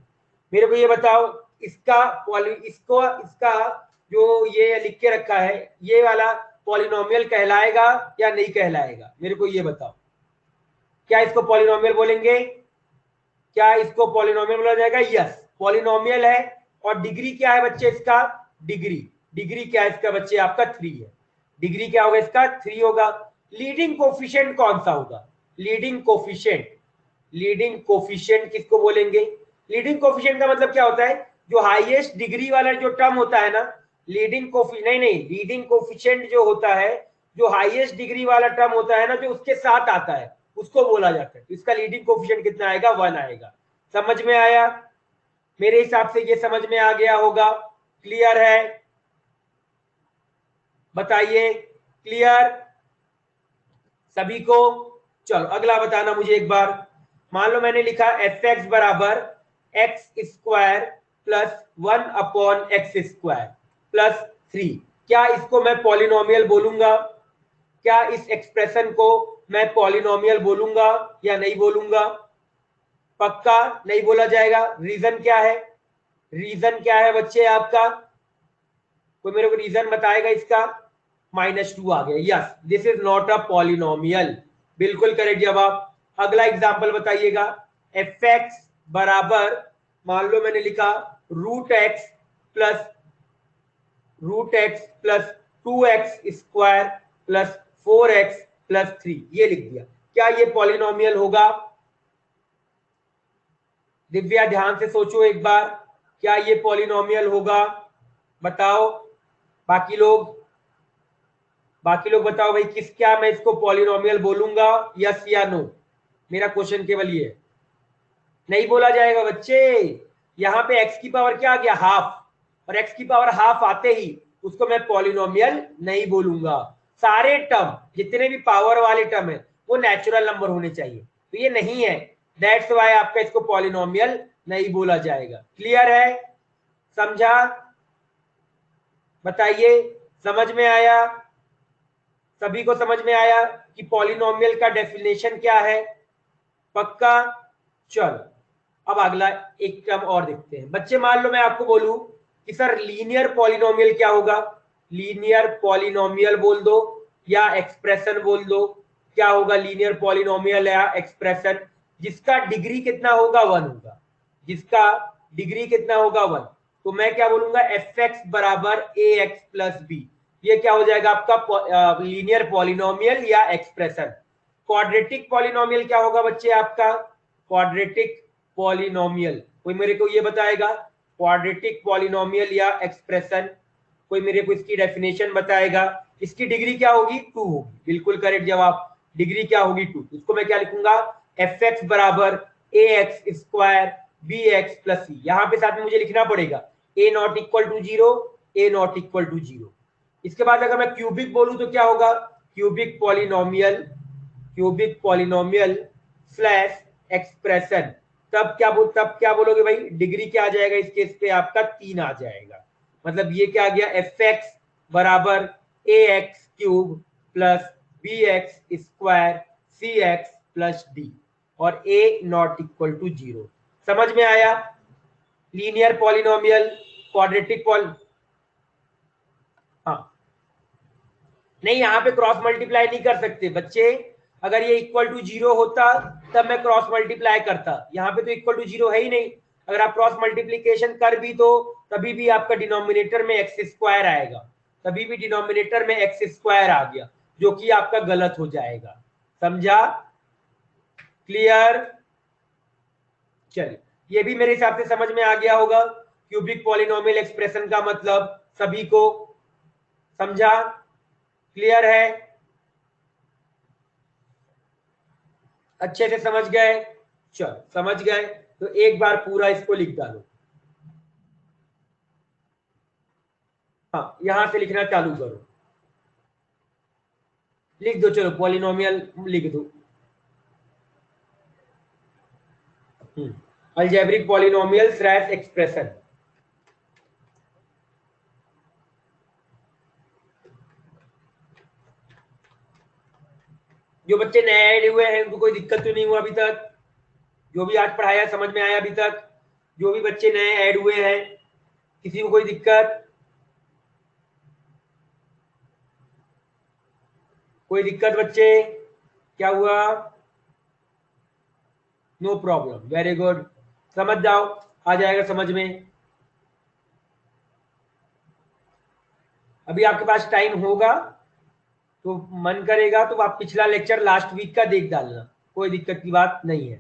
मेरे को ये बताओ। इसका जो ये लिख के रखा है, ये वाला पॉलिनोमियल कहलाएगा या नहीं कहलाएगा, मेरे को ये बताओ। क्या इसको पॉलिनोमियल बोलेंगे, क्या इसको पॉलिनोमियल बोला जाएगा, यस पॉलिनोमियल है। और डिग्री क्या है बच्चे इसका, डिग्री क्या है इसका बच्चे, आपका 3 है। डिग्री क्या होगा इसका, 3 होगा। लीडिंग कोफिशिएंट कौन सा होगा, लीडिंग कोफिशिएंट किसको बोलेंगे। लीडिंग कोफिशिएंट का मतलब क्या होता है, जो हाईएस्ट डिग्री वाला जो टर्म होता है ना, लीडिंग कोफिशिएंट जो होता है, जो हाईएस्ट डिग्री वाला टर्म होता है ना, जो उसके साथ आता है, उसको बोला जाता है। इसका लीडिंग कोफिशिएंट कितना आएगा, 1 आएगा। समझ में आया? मेरे हिसाब से ये समझ में आ गया होगा। क्लियर है? बताइए, क्लियर सभी को? चलो अगला बताना मुझे एक बार। मान लो मैंने लिखा एफ एक्स बराबर x square plus 1/x² plus 3। क्या इसको मैं पॉलिनोमियल बोलूंगा? क्या इस एक्सप्रेशन को मैं पॉलिनोमियल बोलूंगा या नहीं बोलूंगा? पक्का नहीं बोला जाएगा। रीजन क्या है? रीजन क्या है बच्चे आपका? कोई मेरे को रीजन बताएगा इसका? -2 आ गया। Yes, this is not a polynomial. बिल्कुल करेक्ट जवाब। अगला एग्जांपल बताइएगा। एफ एक्स बराबर, मान लो मैंने लिखा √x plus 2x² plus 4x plus 3, ये लिख दिया। क्या ये पॉलिनोमियल होगा? दिव्या ध्यान से सोचो एक बार, क्या ये पॉलिनोमियल होगा? बताओ बाकी लोग बताओ भाई, क्या मैं इसको पॉलिनोमियल बोलूंगा? यस या नो? मेरा क्वेश्चन केवल ये है। नहीं बोला जाएगा बच्चे। यहाँ पे x की पावर क्या आ गया? हाफ, और x की पावर हाफ आते ही उसको मैं पॉलिनोमियल नहीं बोलूंगा। सारे टर्म जितने भी पावर वाले टर्म है वो नेचुरल नंबर होने चाहिए, तो ये नहीं है। दैट्स वाई आपका इसको पॉलिनोमियल नहीं बोला जाएगा। क्लियर है? समझा? बताइए, समझ में आया? सभी को समझ में आया कि पॉलिनोमियल का डेफिनेशन क्या है? पक्का? चलो अब अगला एक टर्म और देखते हैं बच्चे। मान लो मैं आपको बोलूं कि सर लीनियर पॉलिनोमियल क्या होगा? लीनियर पॉलिनोमियल बोल दो या एक्सप्रेशन बोल दो। क्या होगा लीनियर पॉलिनोमियल या एक्सप्रेशन? जिसका डिग्री कितना होगा? 1 होगा। जिसका डिग्री कितना होगा? 1। तो मैं क्या बोलूंगा? एफ एक्स बराबर ए एक्स प्लस बी। ये क्या हो जाएगा आपका? लीनियर पॉलिनोमियल या एक्सप्रेशन। क्वाड्रेटिक पॉलिनोमियल क्या होगा बच्चे आपका? क्वाड्रेटिक पॉलिनोमियल कोई मेरे को ये बताएगा? क्वाड्रेटिक पॉलिनोमियल या एक्सप्रेशन, कोई मेरे को इसकी डेफिनेशन बताएगा? इसकी डिग्री क्या होगी? 2 होगी। बिल्कुल करेक्ट जवाब। डिग्री क्या होगी? 2। इसको मैं क्या लिखूंगा? एफ एक्स बराबर ए x square b x plus c. यहाँ पे साथ में मुझे लिखना पड़ेगा a not equal to 0, a not equal to 0। इसके बाद अगर मैं क्यूबिक बोलूं तो क्या होगा? Cubic polynomial slash expression. तब क्या बोलोगे भाई? डिग्री क्या आ जाएगा इस केस पे? आपका 3 आ जाएगा। मतलब ये क्या आ गया? एफ एक्स बराबर ए x cube plus B x square c x plus d, और ए नॉट इक्वल टू 0। समझ में आया? लीनियर पॉलिनोमियल, क्वाड्रेटिक पॉल, हाँ नहीं, यहाँ पे क्रॉस मल्टीप्लाई नहीं कर सकते बच्चे। अगर ये इक्वल टू 0 होता तब मैं क्रॉस मल्टीप्लाई करता। यहाँ पे तो इक्वल टू 0 है ही नहीं। अगर आप क्रॉस मल्टीप्लीकेशन कर भी दो तभी भी आपका डिनोमिनेटर में एक्स स्क्वायर आएगा। तभी भी डिनोमिनेटर में एक्स स्क्वायर आ गया, जो कि आपका गलत हो जाएगा। समझा? क्लियर? चलिए, ये भी मेरे हिसाब से समझ में आ गया होगा। क्यूबिक पॉलिनोमियल एक्सप्रेशन का मतलब सभी को समझा? क्लियर है? अच्छे से समझ गए? चलो समझ गए तो एक बार पूरा इसको लिख डालो। हाँ, यहां से लिखना चालू करो। लिख दो, चलो पॉलिनोमियल लिख दो। Algebraic polynomial slash expression. जो बच्चे नए ऐड हुए हैं उनको कोई दिक्कत तो नहीं हुआ अभी तक? जो भी आज पढ़ाया समझ में आया अभी तक? जो भी बच्चे नए ऐड हुए हैं, किसी को कोई दिक्कत? कोई दिक्कत बच्चे? क्या हुआ? No problem, very good. समझ जाओ, आ जाएगा समझ में। अभी आपके पास टाइम होगा तो मन करेगा तो आप पिछला लेक्चर लास्ट वीक का देख डालना, कोई दिक्कत की बात नहीं है।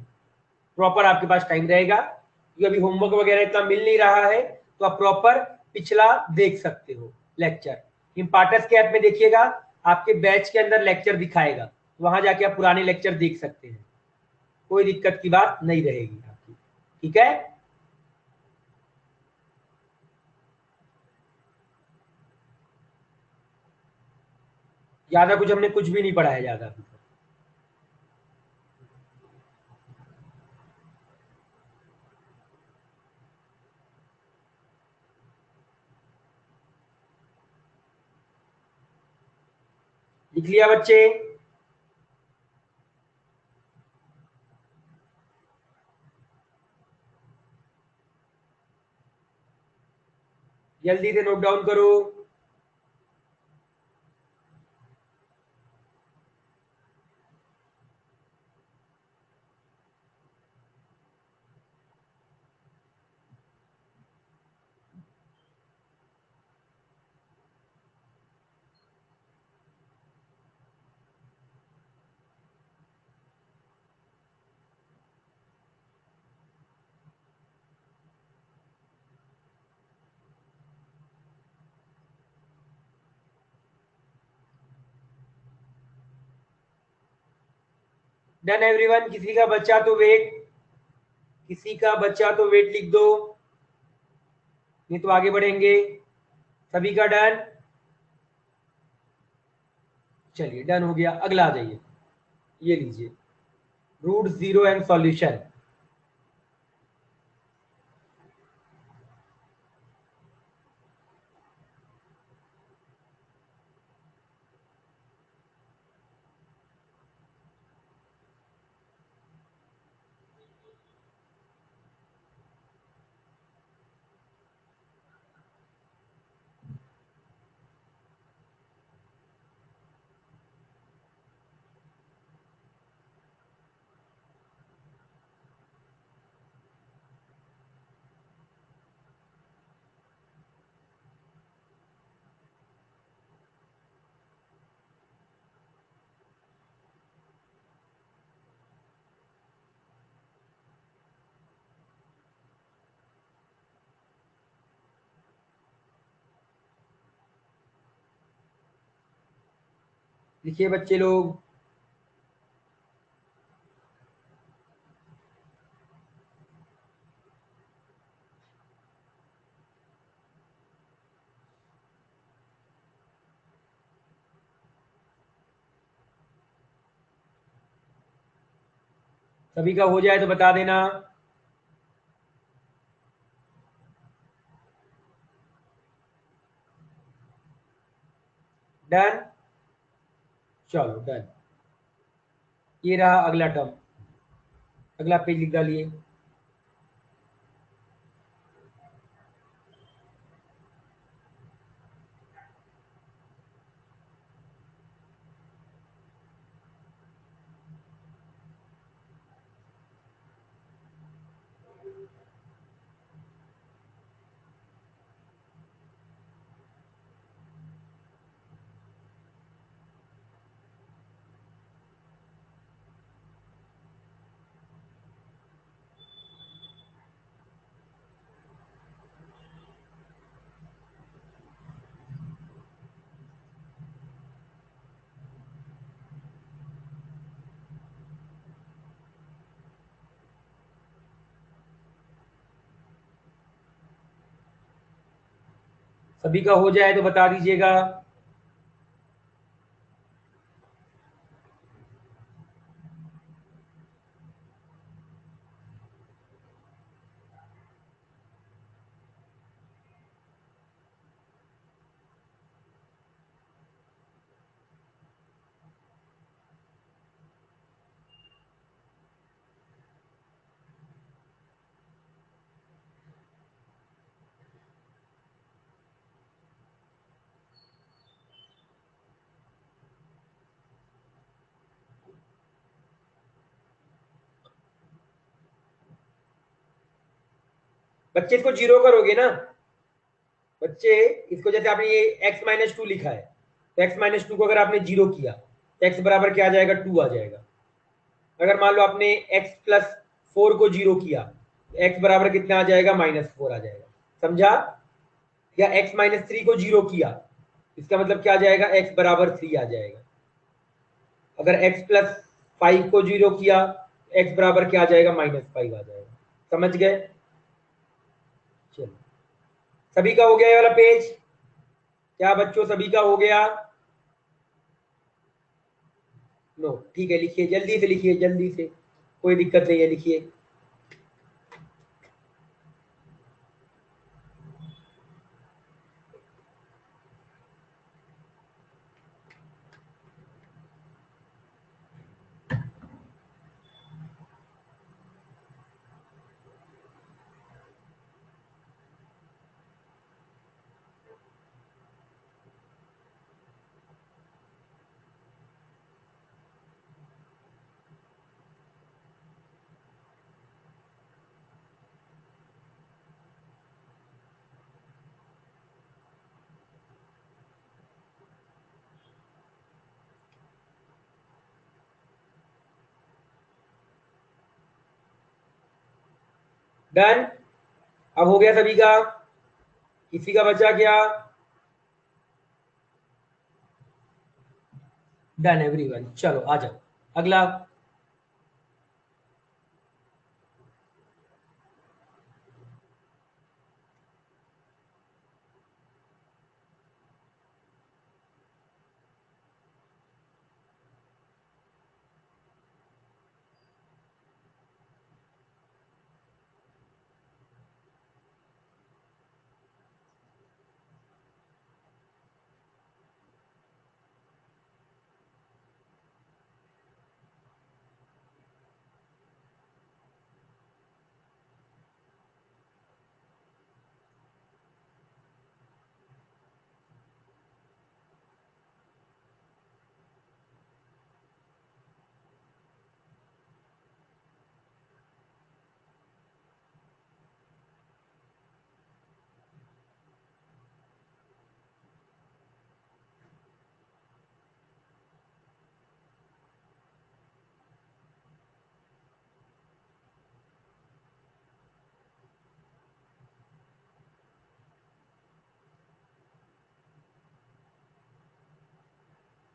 प्रॉपर आपके पास टाइम रहेगा क्योंकि अभी होमवर्क वगैरह इतना मिल नहीं रहा है, तो आप प्रॉपर पिछला देख सकते हो लेक्चर। इम्पार्टस के ऐप में देखिएगा, आपके बैच के अंदर लेक्चर दिखाएगा, वहां जाके आप पुराने लेक्चर देख सकते हैं। कोई दिक्कत की बात नहीं रहेगी आपकी। ठीक है। ज्यादा कुछ हमने कुछ भी नहीं पढ़ाया ज्यादा अभी तक। लिख लिया बच्चे? जल्दी से नोट डाउन करो। Done everyone. किसी का बच्चा तो वेट, किसी का बच्चा तो वेट लिख दो, नहीं तो आगे बढ़ेंगे। सभी का डन? चलिए डन हो गया। अगला आ जाइए, ये लीजिए रूट जीरो एंड सॉल्यूशन। लिखिए बच्चे लोग। सभी का हो जाए तो बता देना। डन? चलो डन। ये रहा अगला टर्म, अगला पेज लिख डालिए। सभी का हो जाए तो बता दीजिएगा। बच्चे इसको जीरो करोगे ना? बच्चे इसको जैसे आपने ये x-2 लिखा है, तो x-2 को अगर आपने जीरो किया तो x बराबर क्या आ जाएगा? 2 आ जाएगा। अगर मान लो आपने x+4 को जीरो किया तो x बराबर कितना आ जाएगा? -4 आ जाएगा। समझा? या x-3 को जीरो किया, इसका मतलब क्या आ जाएगा? x बराबर 3 आ जाएगा। अगर x+5 को जीरो किया, x बराबर क्या आ जाएगा? -5 आ जाएगा। समझ गए? चलो, सभी का हो गया ये वाला पेज? क्या बच्चों सभी का हो गया? नो, ठीक है, लिखिए जल्दी से, लिखिए जल्दी से, कोई दिक्कत नहीं है, लिखिए। डन? अब हो गया सभी का? किसी का बचा क्या? डन एवरीवन, चलो आ जाओ अगला।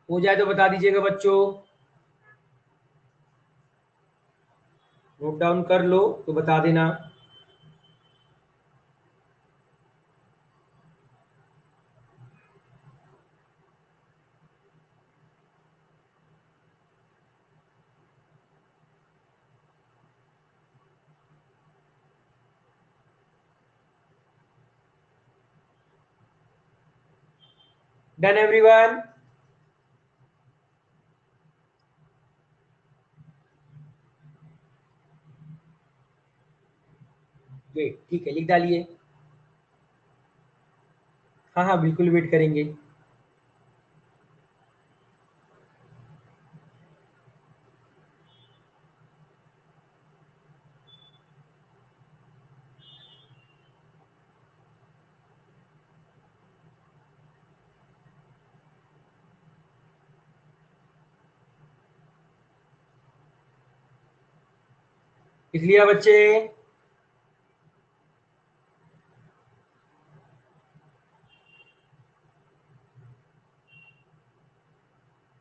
हो जाए तो बता दीजिएगा बच्चों, नोट डाउन कर लो तो बता देना। Done everyone? वेट, ठीक है, लिख डालिए। हाँ हाँ बिल्कुल वेट करेंगे। लिख लिया बच्चे?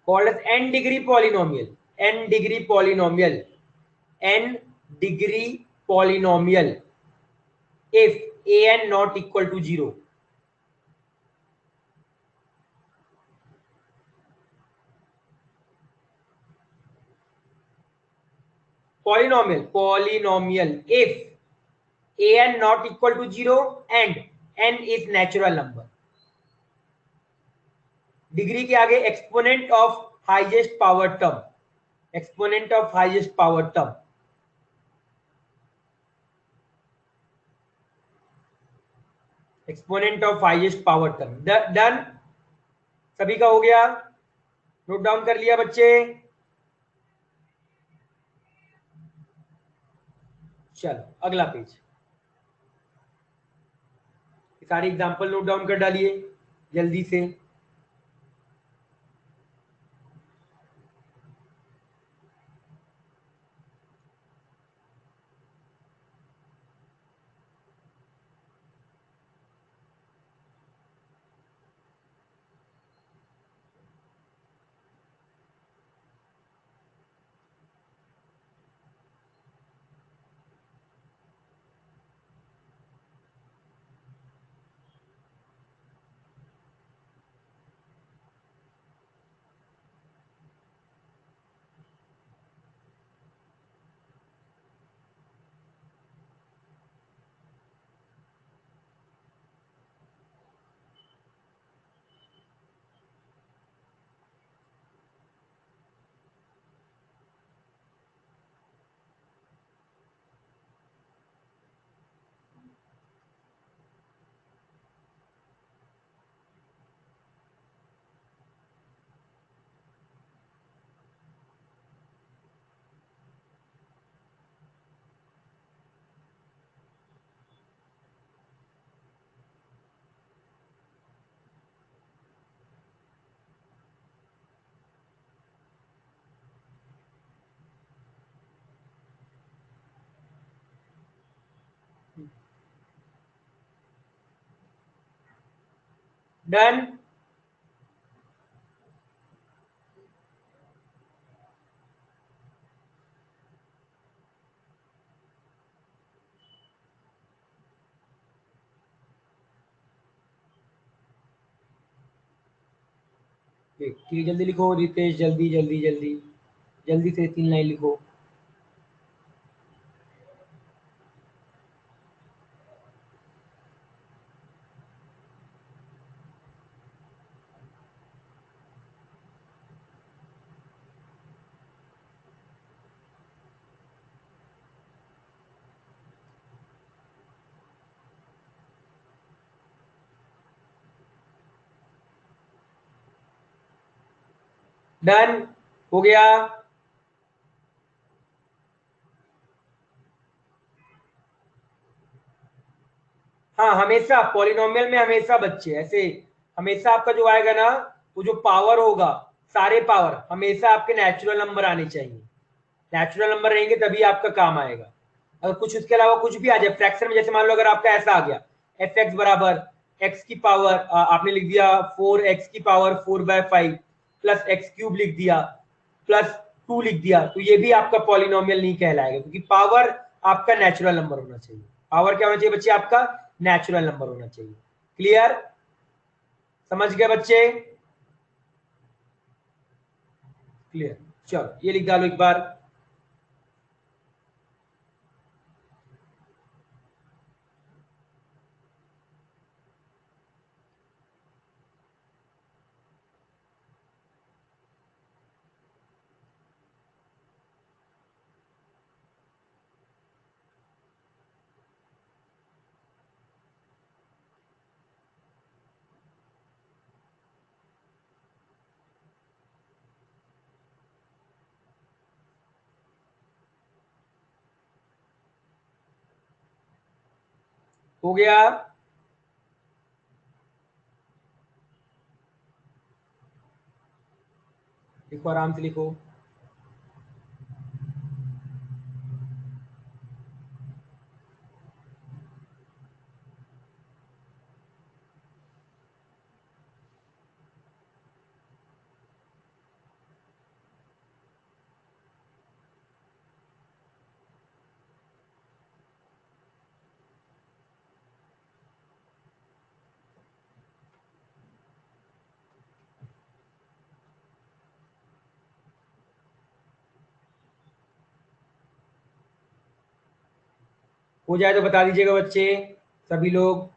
called as n degree polynomial, n degree polynomial, n degree polynomial if an not equal to 0. Polynomial if an not equal to 0 and n is natural number. Degree के आगे exponent of highest power term, exponent of highest power term. Exponent of highest power term. Done? सभी का हो गया? Note down कर लिया बच्चे? चलो अगला पेज, सारे एग्जांपल नोट डाउन कर डालिए जल्दी से। डन। ठीक है, जल्दी लिखो रितेश, जल्दी जल्दी जल्दी जल्दी से 3 लाइन लिखो। डन हो गया। हाँ, हमेशा पॉलिनोमियल में हमेशा बच्चे ऐसे, हमेशा आपका जो आएगा ना, वो जो पावर होगा, सारे पावर हमेशा आपके नेचुरल नंबर आने चाहिए। नेचुरल नंबर रहेंगे तभी आपका काम आएगा। अगर कुछ उसके अलावा कुछ भी आ जाए फ्रैक्शन में, जैसे मान लो अगर आपका ऐसा आ गया एफ एक्स बराबर एक्स की पावर, आपने लिख दिया 4x की पावर 4/5 प्लस एक्स क्यूब लिख दिया प्लस 2 लिख दिया, तो ये भी आपका पॉलिनोमियल नहीं कहलाएगा, क्योंकि पावर आपका नेचुरल नंबर होना चाहिए। पावर क्या होना चाहिए बच्चे? आपका नेचुरल नंबर होना चाहिए। क्लियर? समझ गए बच्चे? क्लियर। चलो ये लिख डालो एक बार। हो गया? लिखो, आराम से लिखो। हो जाए तो बता दीजिएगा बच्चे, सभी लोग।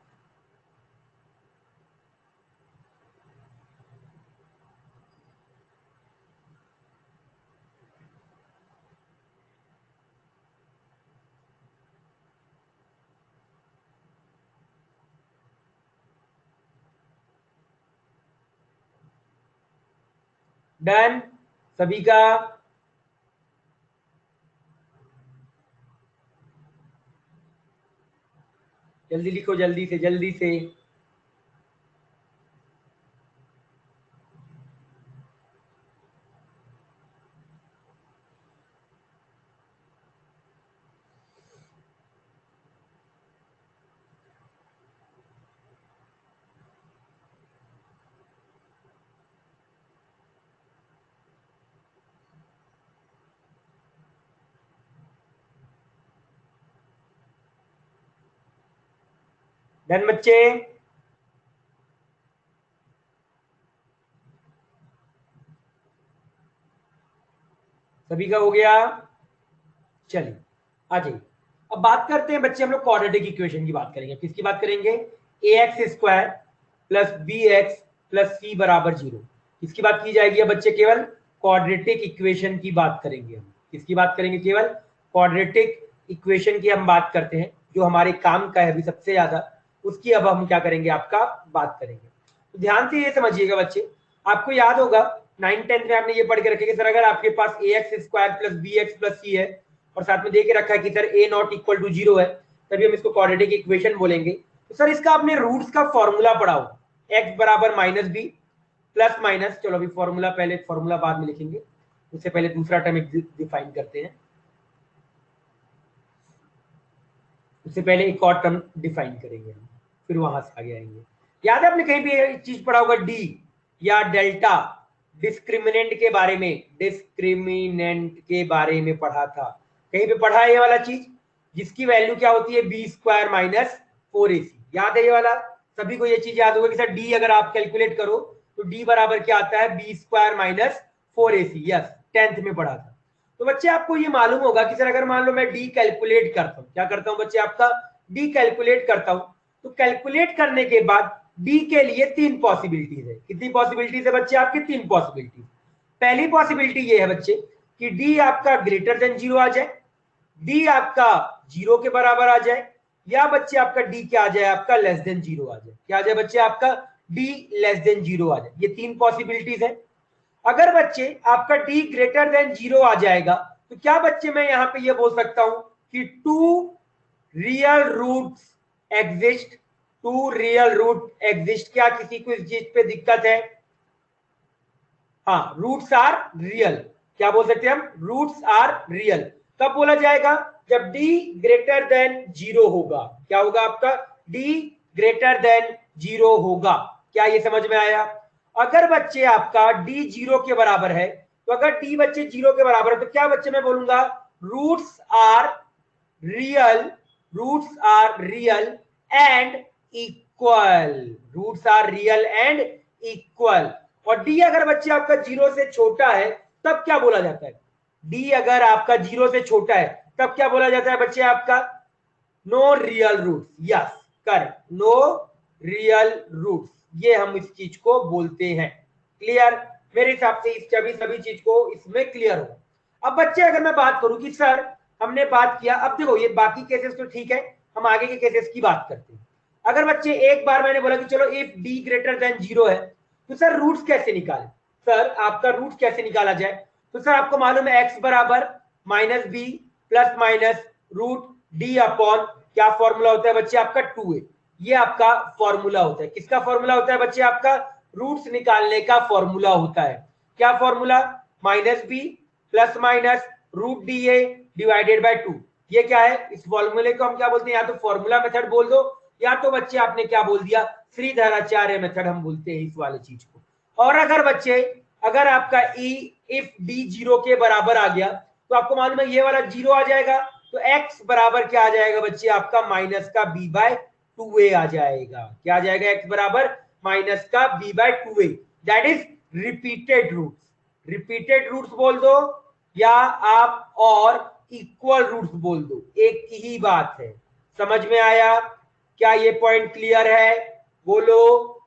डन सभी का? जल्दी लिखो, जल्दी से जल्दी से। डन बच्चे? सभी का हो गया? चलिए आ जाइए। अब बात करते हैं बच्चे, हम लोग क्वाड्रेटिक इक्वेशन की बात करेंगे। किसकी बात करेंगे? A x square plus B x plus c बराबर 0। किसकी बात की जाएगी अब बच्चे? केवल क्वाड्रेटिक इक्वेशन की बात करेंगे हम। किसकी बात करेंगे? केवल क्वाड्रेटिक इक्वेशन की हम बात करते हैं, जो हमारे काम का है अभी सबसे ज्यादा, उसकी अब हम क्या करेंगे? आपका बात करेंगे। तो ध्यान से ये समझिएगा बच्चे, आपको याद होगा 9th-10th में आपने ये पढ़ के रखे कि सर अगर आपके पास a x square plus B x plus c है और साथ में दे के रखा है कि sir a not equal to 0 है, तभी हम इसको क्वाड्रेटिक इक्वेशन बोलेंगे। तो सर इसका आपने रूट्स का फॉर्मूला पढ़ा हो, एक्स बराबर माइनस बी प्लस माइनस, चलो अभी फॉर्मूला पहले, फॉर्मूला बाद में लिखेंगे, उससे पहले दूसरा टर्म डिफाइन करते हैं। उससे पहले एक और टर्म डिफाइन करेंगे हम, फिर वहां से आगे आएंगे। याद है आपने कहीं भी ये चीज पढ़ा होगा, डी या डेल्टा डिस्क्रिमिनेंट के बारे में, डिस्क्रिमिनेंट के बारे में पढ़ा था, कहीं पे पढ़ा है ये वाला चीज, जिसकी वैल्यू क्या होती है बी स्क्वायर माइनस 4ac। याद है ये वाला? सभी को ये चीज याद होगा कि सर डी अगर आप कैलकुलेट करो तो डी बराबर क्या आता है B square minus 4ac। Yes, 10th में पढ़ा था। तो बच्चे आपको ये मालूम होगा कि सर अगर मान लो मैं डी कैलकुलेट करता हूँ, क्या करता हूँ बच्चे आपका डी कैलकुलेट करता हूँ, तो कैलकुलेट करने के बाद डी के लिए 3 पॉसिबिलिटीज है। कितनी पॉसिबिलिटीज है बच्चे आपकी? 3 पॉसिबिलिटीज। पहली पॉसिबिलिटी ये है बच्चे कि डी आपका ग्रेटर देन 0 आ जाए, डी आपका 0 के बराबर आ जाए, या बच्चे आपका डी क्या आ जाए आपका लेस देन 0 आ जाए। क्या आ जाए बच्चे आपका डी लेस देन 0 आ जाए। ये 3 पॉसिबिलिटीज है। अगर बच्चे आपका डी ग्रेटर देन 0 आ जाएगा तो क्या बच्चे मैं यहां पे ये बोल सकता हूं कि 2 real roots exist, 2 real root exist. क्या किसी को इस चीज पे दिक्कत है? हाँ, रूट्स आर रियल। क्या बोल सकते हैं हम? Roots are real. कब बोला जाएगा? जब d ग्रेटर देन 0 होगा। क्या होगा आपका? d ग्रेटर देन 0 होगा। क्या ये समझ में आया? अगर बच्चे आपका d 0 के बराबर है, तो अगर d बच्चे 0 के बराबर है तो क्या बच्चे मैं बोलूंगा roots are real, roots are real and equal, roots are real and equal. और डी अगर बच्चे आपका 0 से छोटा है तब क्या बोला जाता है? डी अगर आपका 0 से छोटा है तब क्या बोला जाता है बच्चे आपका? No real roots. Yes, correct, no real roots, ये हम इस चीज को बोलते हैं। क्लियर? मेरे हिसाब से इस सभी चीज को इसमें क्लियर हो। अब बच्चे अगर मैं बात करूं कि सर हमने बात किया, अब देखो ये बाकी केसेस तो ठीक है, हम आगे के केसेस की बात करते हैं। अगर बच्चे एक बार मैंने बोला कि चलो इफ डी ग्रेटर देन 0 है तो सर रूट्स कैसे निकालें? सर आपका रूट कैसे निकाला जाए? तो सर आपको मालूम है x बराबर minus B plus minus root D upon क्या फॉर्मूला होता है बच्चे आपका 2a। ये आपका फॉर्मूला होता है। किसका फॉर्मूला होता है बच्चे आपका? रूट्स निकालने का फॉर्मूला होता है। क्या formula? Minus B plus minus root D A divided by 2। ये क्या है? इस फॉर्मूले को हम क्या बोलते हैं? या तो फॉर्मूला मेथड बोल दो, या तो बच्चे आपने क्या बोल दिया श्रीधराचार्य मेथड हम बोलते हैं इस वाले चीज को। और अगर बच्चे अगर आपका ई इफ डी 0 के बराबर आ गया तो आपको मालूम है ये वाला 0 आ जाएगा, तो x बराबर क्या आ जाएगा बच्चे आपका माइनस का b बाय 2a आ जाएगा। क्या आ जाएगा? x बराबर माइनस का b by 2a, that is repeated roots. Repeated roots बोल दो या आप और इक्वल रूट्स बोल दो, एक ही बात है। समझ में आया? क्या ये पॉइंट क्लियर है? बोलो,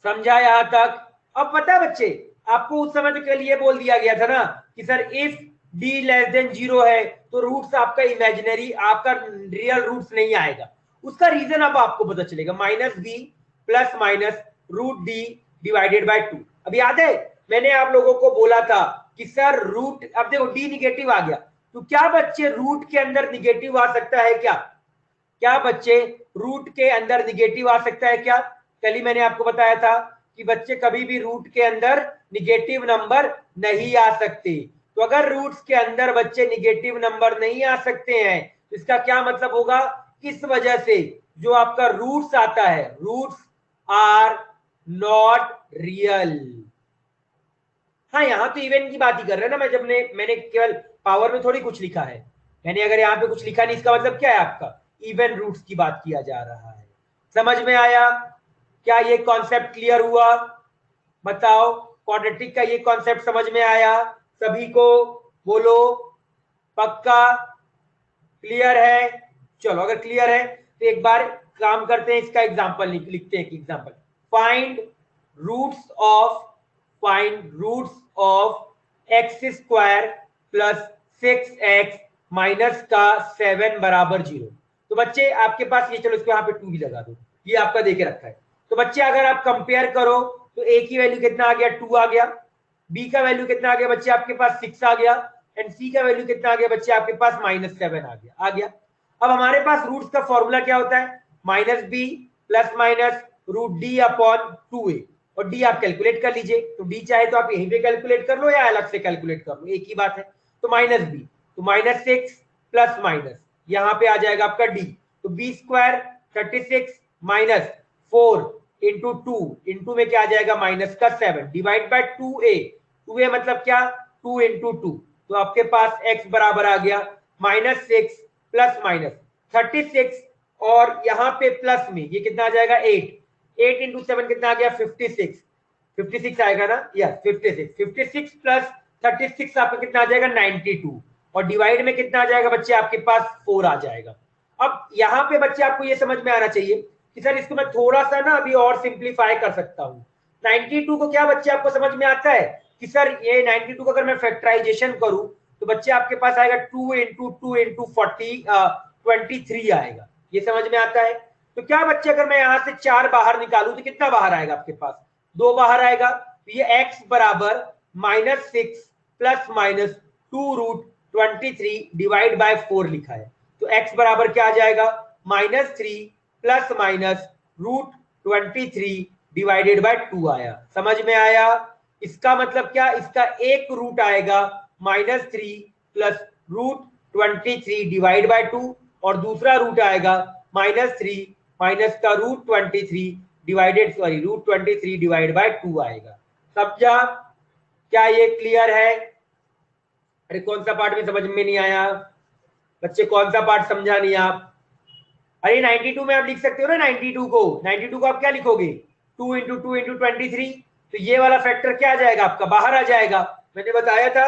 समझा यहां तक? अब पता है बच्चे आपको उस समय तो के लिए बोल दिया गया था ना कि sir if d less than 0 है तो रूट्स आपका इमेजिनरी, आपका रियल रूट्स नहीं आएगा। उसका रीजन अब आपको पता चलेगा, minus B plus minus root D divided by 2। अब याद है मैंने आप लोगों को बोला था कि सर रूट, अब देखो डी निगेटिव आ गया तो क्या बच्चे रूट के अंदर निगेटिव आ सकता है क्या? क्या बच्चे रूट के अंदर निगेटिव आ सकता है क्या? कल ही मैंने आपको बताया था कि बच्चे कभी भी रूट के अंदर निगेटिव नंबर नहीं आ सकते। तो अगर रूट्स के अंदर बच्चे निगेटिव नंबर नहीं आ सकते हैं तो इसका क्या मतलब होगा? इस वजह से जो आपका रूट्स आता है, रूट्स आर नॉट रियल। हाँ, यहां तो इवन की बात ही कर रहे हैं ना, मैं जब मैंने केवल पावर में थोड़ी कुछ लिखा है। मैंने अगर यहाँ पे कुछ लिखा नहीं, इसका मतलब क्या है आपका? इवन रूट्स की बात किया जा रहा है। समझ में आया? क्या ये कॉन्सेप्ट क्लियर हुआ? बताओ, क्वाड्रेटिक का ये कॉन्सेप्ट समझ में आया सभी को? बोलो, पक्का क्लियर है? चलो अगर क्लियर है तो एक बार काम करते हैं, इसका एग्जांपल लिखते हैं। Example, find roots of X square plus 6x minus का 7 बराबर 0। तो बच्चे आपके पास ये, चलो इसको यहाँ पे 2 भी लगा दो, ये आपका देके रखा है। तो बच्चे अगर आप कंपेयर करो तो a की वैल्यू कितना आ गया? 2 आ गया। b का वैल्यू कितना आ गया बच्चे आपके पास? 6 आ गया। एंड c का वैल्यू कितना आ गया बच्चे आपके पास? -7 आ गया। अब हमारे पास रूट्स का फॉर्मूला क्या होता है? Minus B plus minus root D upon 2a। और डी आप कैलकुलेट कर लीजिए, तो डी चाहे तो आप यहीं पे कैलकुलेट कर लो या अलग से कैलकुलेट कर लो, एक ही बात है। तो माइनस बी, तो -6 प्लस माइनस यहाँ पे आ जाएगा आपका डी। तो B square 36 minus 4 into 2 into में क्या आ जाएगा माइनस का 7 डिवाइड बाय 2a मतलब क्या 2 इंटू 2। तो आपके पास x बराबर आ गया -6 प्लस माइनस 36 और यहाँ पे प्लस में ये कितना आ जाएगा 8 इंटू 7 कितना आ गया 56 आएगा ना, यस 56 प्लस 36 आपका कितना आ जाएगा 92 और डिवाइड में कितना आ जाएगा बच्चे आपके पास 4 आ जाएगा। अब यहाँ पे बच्चे आपको ये समझ में आना चाहिए कि सर इसको मैं थोड़ा सा ना अभी और सिंप्लीफाई कर सकता हूँ। 92 को क्या बच्चे आपको समझ में आता है कि सर ये 92 को अगर मैं फैक्टराइजेशन करूं तो बच्चे आपके पास आएगा 2 इंटू 2 इंटू 23 आएगा। ये समझ में आता है। तो क्या बच्चे अगर मैं यहां से 4 बाहर निकालूं तो कितना बाहर आएगा आपके पास 2 बाहर आएगा। तो ये x बराबर -6 प्लस माइनस 2√23 डिवाइड बाय 4 लिखा है। तो x बराबर क्या आ जाएगा -3 प्लस माइनस √23 डिवाइडेड बाय 2 आया। समझ में आया। इसका मतलब क्या, इसका एक रूट आएगा -3 प्लस √23 डिवाइड बाय 2 और दूसरा रूट आएगा -3 माइनस का √23 √23 डिवाइड बाय 2 आएगा। समझा। क्या ये क्लियर है। अरे कौन सा पार्ट में समझ में नहीं आया बच्चे, कौन सा पार्ट समझा नहीं आप। अरे 92 में आप लिख सकते हो ना 92 को आप क्या लिखोगे 2 इंटू 2 इंटू 23। तो ये वाला फैक्टर क्या आ जाएगा आपका बाहर आ जाएगा। मैंने बताया था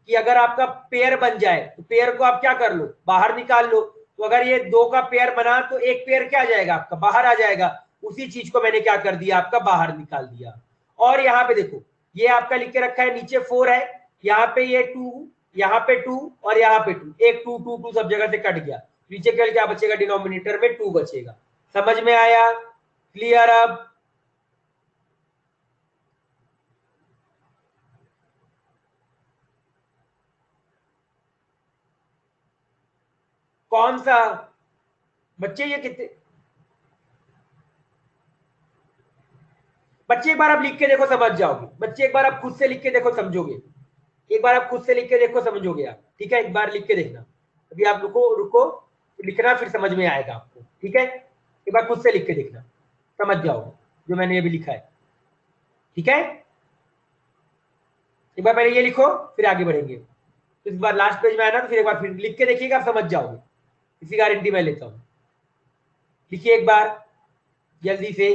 कि अगर आपका पेयर बन जाए तो पेयर को आप क्या कर लो बाहर निकाल लो। तो अगर ये 2 का पेयर बना तो एक पेयर क्या आ जाएगा आपका बाहर आ जाएगा। उसी चीज को मैंने क्या कर दिया आपका बाहर निकाल दिया। और यहाँ पे देखो ये आपका लिख के रखा है नीचे 4 है, यहाँ पे ये 2, यहाँ पे 2 और यहाँ पे 2, एक 2 2 2 सब जगह से कट गया। नीचे केवल क्या बचेगा डिनोमिनेटर में 2 बचेगा। समझ में आया। क्लियर। अब कौन सा बच्चे ये कितने बच्चे एक बार आप लिख के देखो समझ जाओगे। बच्चे एक बार आप खुद से लिख के देखो समझोगे। एक बार आप खुद से लिख के देखो समझोगे आप। ठीक है एक बार लिख के देखना। अभी आप रुको रुको लिखना फिर समझ में आएगा आपको। ठीक है एक बार खुद से लिख के देखना समझ जाओगे जो मैंने अभी लिखा है। ठीक है एक बार पहले ये लिखो फिर आगे बढ़ेंगे। इस बार लास्ट पेज में आना तो फिर एक बार फिर लिख के देखिएगा आप समझ जाओगे। इसी गारंटी मैं लेता हूँ। लिखिए एक बार जल्दी से।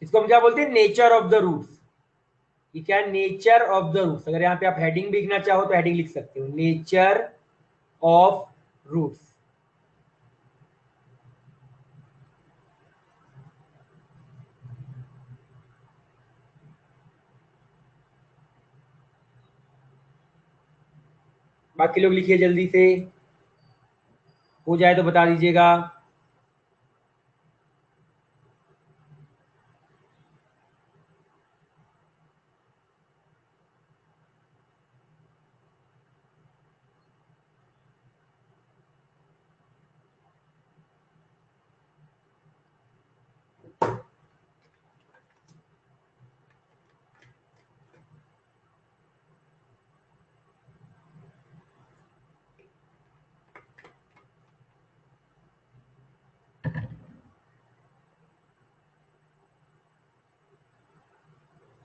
इसको हम क्या बोलते हैं नेचर ऑफ द रूट्स। ये क्या है नेचर ऑफ द रूट्स। अगर यहाँ पे आप हेडिंग भी लिखना चाहो तो हेडिंग लिख सकते हो नेचर ऑफ रूट्स। बाकी लोग लिखिए जल्दी से हो जाए तो बता दीजिएगा।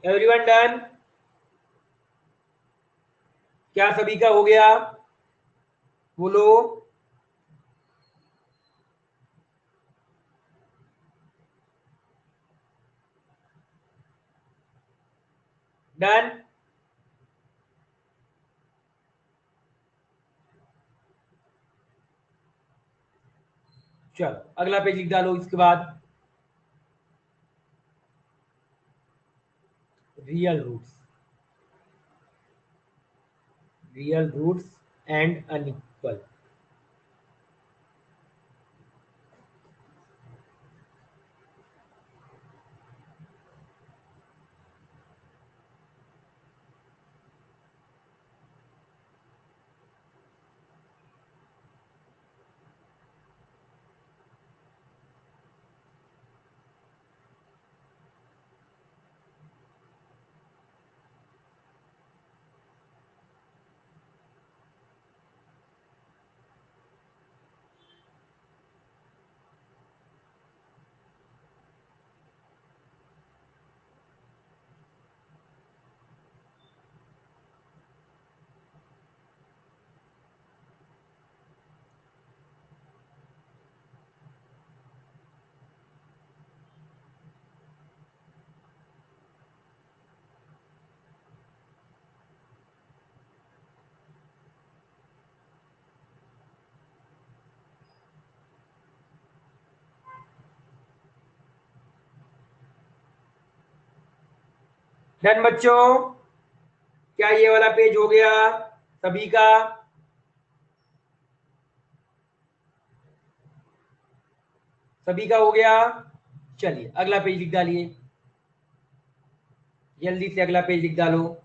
Everyone done. क्या सभी का हो गया बोलो। डन। चलो अगला पेज लिख डालो इसके बाद। Real roots and unequal. Done बच्चों, क्या ये वाला पेज हो गया सभी का? सभी का हो गया? चलिए अगला पेज लिख डालिए, जल्दी से अगला पेज लिख डालो।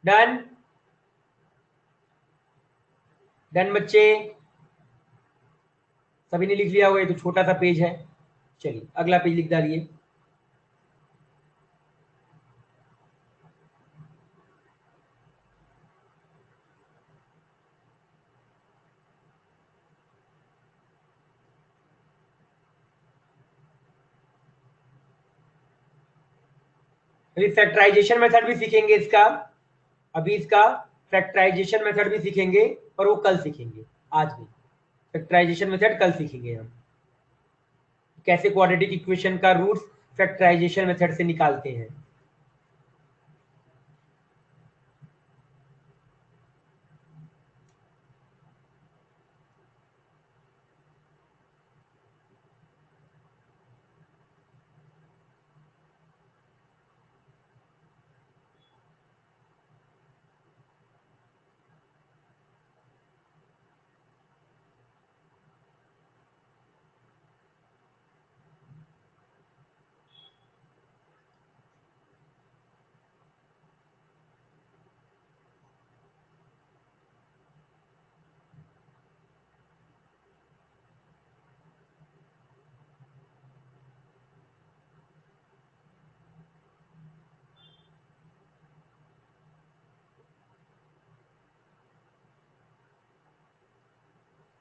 डन? डन बच्चे, सभी ने लिख लिया होगा, ये तो छोटा सा पेज है। चलिए अगला पेज लिख डालिए। अभी फैक्टराइजेशन मेथड भी सीखेंगे इसका, अभी इसका फैक्टराइजेशन मेथड भी सीखेंगे, और वो कल सीखेंगे, आज नहीं। फैक्टराइजेशन मेथड कल सीखेंगे हम, कैसे क्वाड्रेटिक इक्वेशन का रूट्स फैक्टराइजेशन मेथड से निकालते हैं।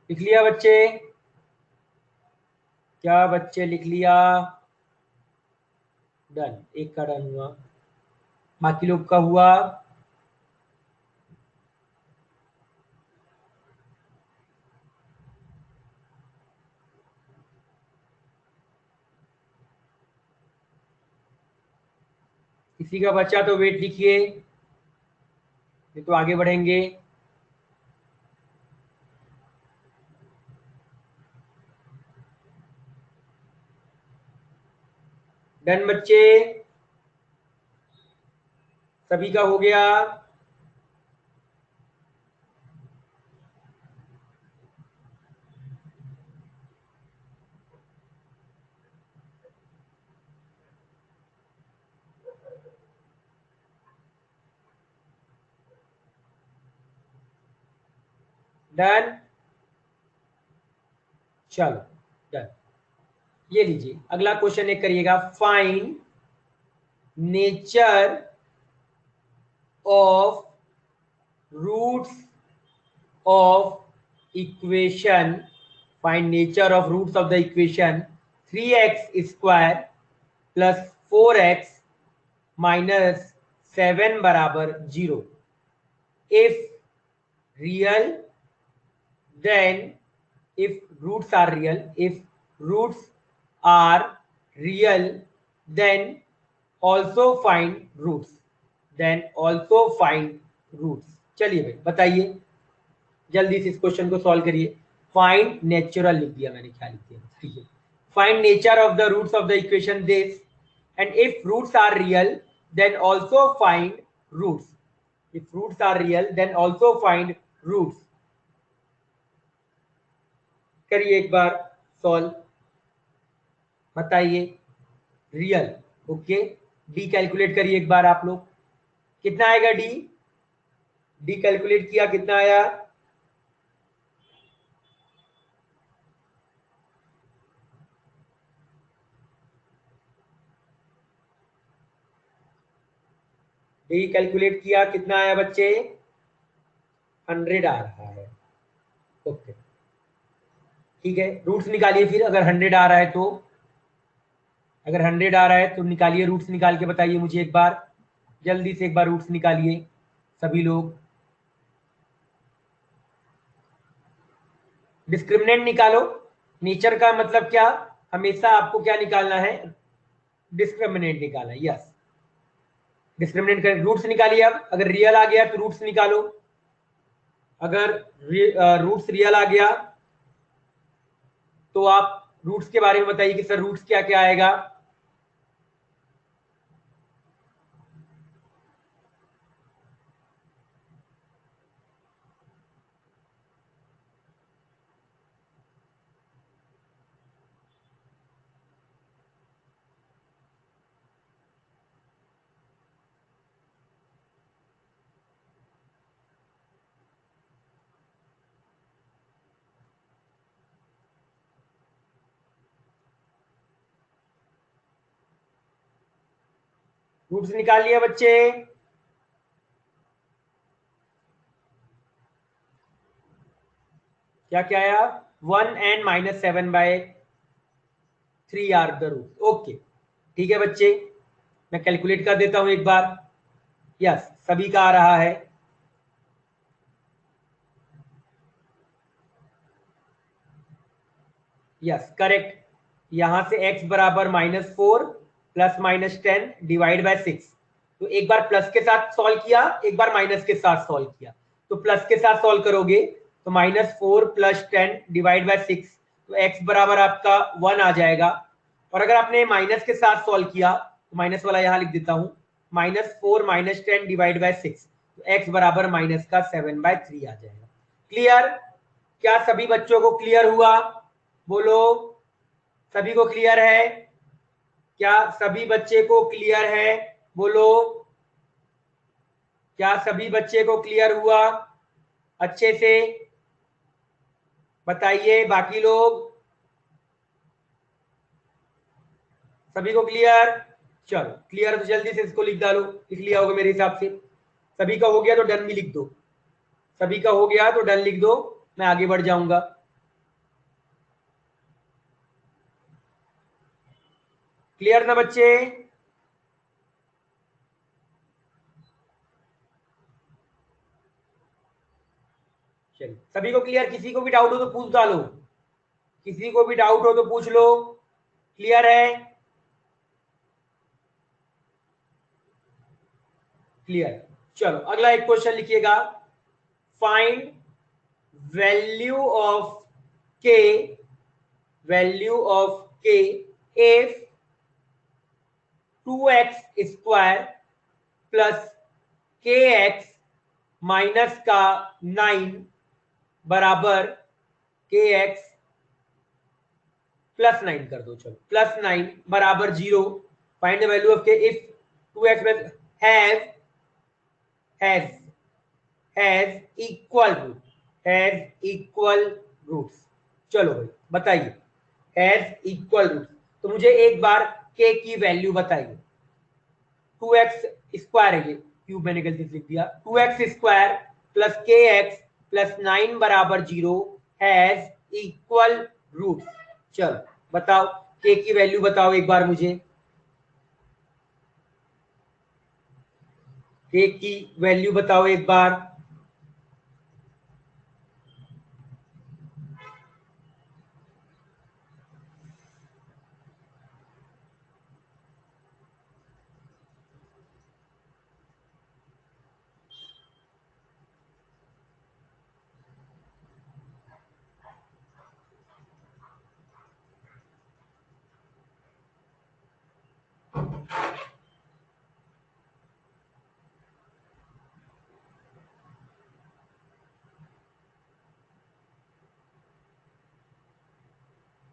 लिख लिया बच्चे? क्या बच्चे लिख लिया? डन, एक का डन हुआ, बाकी लोग का हुआ? किसी का बच्चा तो वेट लिखिए, ये तो आगे बढ़ेंगे। डन बच्चे, सभी का हो गया? डन? चलो डन। ये लीजिए अगला क्वेश्चन एक करिएगा, find nature of roots of equation, find nature of roots of the equation 3x square plus 4x minus 7 बराबर 0। If real, then if roots are real, if roots are real then also find roots, then also find roots. चलिए भाई बताइए, जल्दी से इस question को solve करिए। Find natural लिख दिया मैंने, क्या लिख दिया, ठीक है। Find nature of the roots of the equation this, and if roots are real then also find roots, if roots are real then also find roots. करिए एक बार सॉल्व, बताइए। Real, okay. डी कैलकुलेट करिए एक बार आप लोग, कितना आएगा डी? डी कैलकुलेट किया, कितना आया? डी कैलकुलेट किया, कितना आया बच्चे? 100 आ रहा है, ओके ठीक है। रूट्स निकालिए फिर, अगर 100 आ रहा है तो, अगर 100 आ रहा है तो निकालिए, रूट्स निकाल के बताइए मुझे एक बार, जल्दी से एक बार रूट्स निकालिए सभी लोग। डिस्क्रिमिनेंट निकालो। नेचर का मतलब क्या, हमेशा आपको क्या निकालना है? डिस्क्रिमिनेंट निकालना है, यस। डिस्क्रिमिनेंट कर, रूट्स निकालिए। अब अगर रियल आ गया तो रूट्स निकालो, अगर रूट्स रियल आ गया तो आप रूट्स के बारे में बताइए कि सर रूट्स क्या क्या आएगा। रूट्स निकाल लिया बच्चे? क्या क्या आया? 1 and -7/3 are the root, okay ठीक है बच्चे। मैं कैलकुलेट कर देता हूं एक बार, यस सभी का आ रहा है। Yes correct. यहां से x बराबर -4 +-10 डिवाइड बाय 6, तो एक बार प्लस के साथ सॉल्व किया, एक बार माइनस के साथ सॉल्व किया। तो प्लस के साथ सॉल्व करोगे तो -4 + 10 डिवाइड बाय 6, तो x बराबर आपका 1 आ जाएगा। और अगर आपने माइनस के साथ सॉल्व किया तो माइनस वाला यहां लिख देता हूं, -4 - 10 डिवाइड बाय 6, तो x बराबर माइनस का 7/3 आ जाएगा। क्लियर? क्या सभी बच्चों को क्लियर हुआ? बोलो, सभी को क्लियर है? क्या सभी बच्चे को क्लियर है? बोलो, क्या सभी बच्चे को क्लियर हुआ अच्छे से? बताइए बाकी लोग, सभी को क्लियर? चलो क्लियर, तो जल्दी से इसको लिख डालो, लिख लिया होगा मेरे हिसाब से। सभी का हो गया तो डन भी लिख दो, सभी का हो गया तो डन लिख दो, मैं आगे बढ़ जाऊंगा। क्लियर ना बच्चे? चलिए सभी को क्लियर, किसी को भी डाउट हो तो पूछ डालो, किसी को भी डाउट हो तो पूछ लो। क्लियर है? क्लियर। चलो अगला एक क्वेश्चन लिखिएगा। Find value of k, value of k if 2x² plus kx minus का 9 बराबर kx +9 कर दो, चलो +9 बराबर 0। Find the value of k if 2x plus has has equal root, has equal roots. चलो भाई बताइए, हैज इक्वल रूट्स, तो मुझे एक बार k की वैल्यू बताइए। 2x² है, ये क्यूब मैंने गलती से लिख दिया, 2x² प्लस kx प्लस 9 बराबर 0 हैज इक्वल रूट्स। चलो बताओ, k की वैल्यू बताओ एक बार मुझे, k की वैल्यू बताओ एक बार।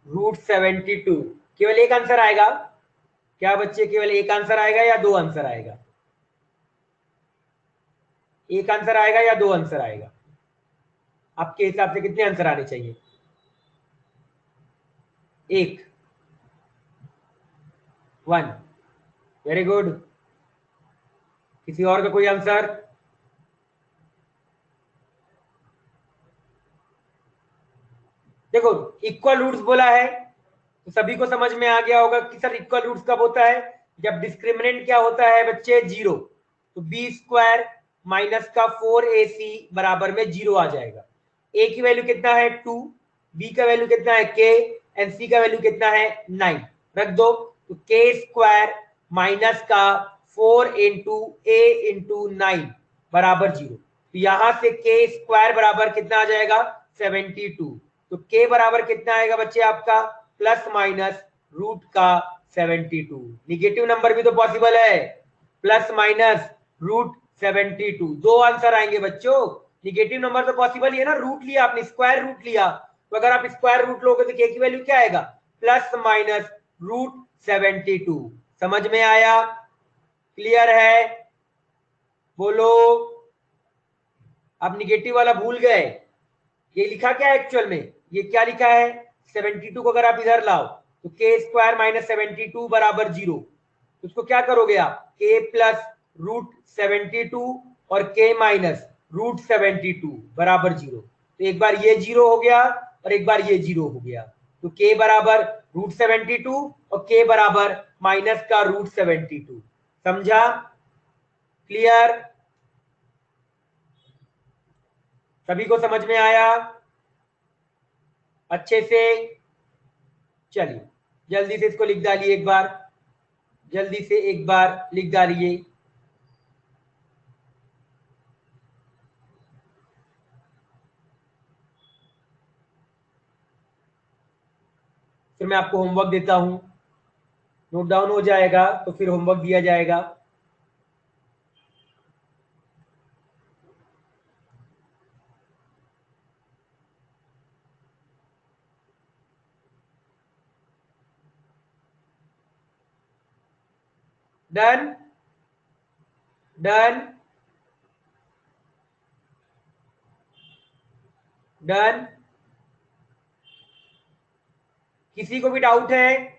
√72। केवल एक आंसर आएगा क्या बच्चे? केवल एक आंसर आएगा या दो आंसर आएगा? एक आंसर आएगा या दो आंसर आएगा? आपके हिसाब से कितने आंसर आने चाहिए? एक, 1। Very good. किसी और का कोई आंसर? देखो, इक्वल रूट्स बोला है तो सभी को समझ में आ गया होगा कि सर इक्वल रूट्स कब होता है? जब डिस्क्रिमिनेंट क्या होता है बच्चे? 0। तो b² माइनस का 4ac बराबर में 0 आ जाएगा। a की वैल्यू कितना है? 2। b का वैल्यू कितना है? k। एंड c का वैल्यू कितना है? 9। रख दो। तो k² माइनस का 4 इंटू a इंटू 9 बराबर 0। तो यहां से k² बराबर कितना आ जाएगा? 72। तो k बराबर कितना आएगा बच्चे आपका? प्लस माइनस रूट का 72। निगेटिव नंबर भी तो पॉसिबल है। प्लस माइनस √72, दो आंसर आएंगे बच्चों। निगेटिव नंबर तो पॉसिबल ही है ना, रूट लिया आपने, स्क्वायर रूट लिया, तो अगर आप स्क्वायर रूट लोगे तो के की वैल्यू क्या आएगा? Plus minus √72। समझ में आया? क्लियर है? बोलो। आप निगेटिव वाला भूल गए। ये लिखा क्या है एक्चुअल में? ये क्या लिखा है? 72 को अगर आप इधर लाओ तो k² माइनस 72 बराबर 0। उसको क्या करोगे आप? k प्लस √72 और k माइनस √72 बराबर 0। तो एक बार ये 0 हो गया और एक बार ये 0 हो गया। तो k बराबर √72 और k बराबर माइनस का √72। समझा? क्लियर? सभी को समझ में आया अच्छे से? चलिए जल्दी से इसको लिख डालिए एक बार, जल्दी से एक बार लिख डालिए। फिर मैं आपको होमवर्क देता हूं, नोट डाउन हो जाएगा तो फिर होमवर्क दिया जाएगा। डन? डन? डन? किसी को भी डाउट है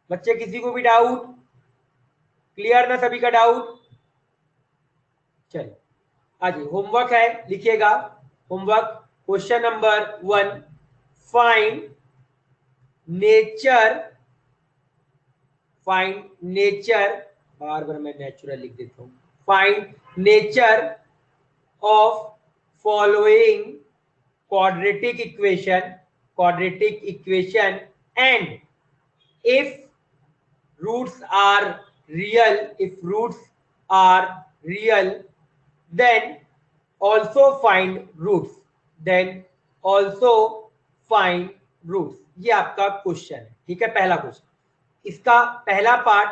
बच्चे? किसी को भी डाउट? क्लियर ना सभी का डाउट? चलिए आज होमवर्क है, लिखिएगा। Homework question number 1, find nature, find nature, बार बार मैं नेचुरल लिख देता हूं, find nature of following quadratic equation, quadratic equation, and if roots are real, if roots are real, then also find roots, then also find roots। ये आपका question है, ठीक है? पहला क्वेश्चन, इसका पहला पार्ट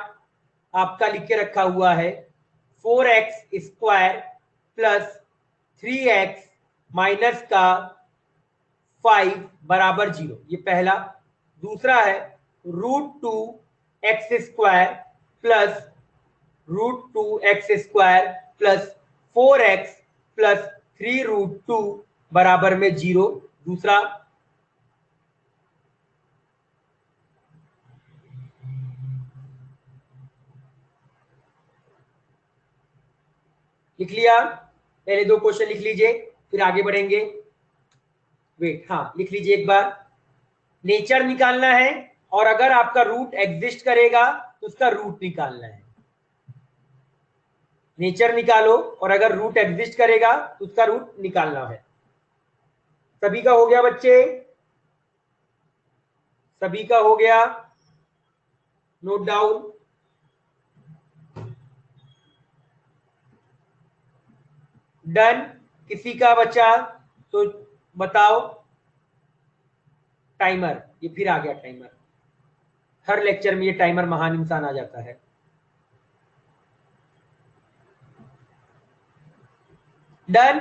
आपका लिख के रखा हुआ है 4x² प्लस 3x माइनस का 5 बराबर 0, ये पहला। दूसरा है √2x² plus √2x² plus 4x plus 3√2 बराबर में 0, दूसरा। लिख लिया? पहले दो क्वेश्चन लिख लीजिए फिर आगे बढ़ेंगे। वेट, हाँ लिख लीजिए एक बार। नेचर निकालना है और अगर आपका रूट एग्जिस्ट करेगा तो उसका रूट निकालना है। नेचर निकालो और अगर रूट एग्जिस्ट करेगा तो उसका रूट निकालना है। सभी का हो गया बच्चे? सभी का हो गया? Note down. डन? किसी का बचा तो बताओ। टाइमर, ये फिर आ गया टाइमर। हर लेक्चर में ये टाइमर महान इंसान आ जाता है। डन?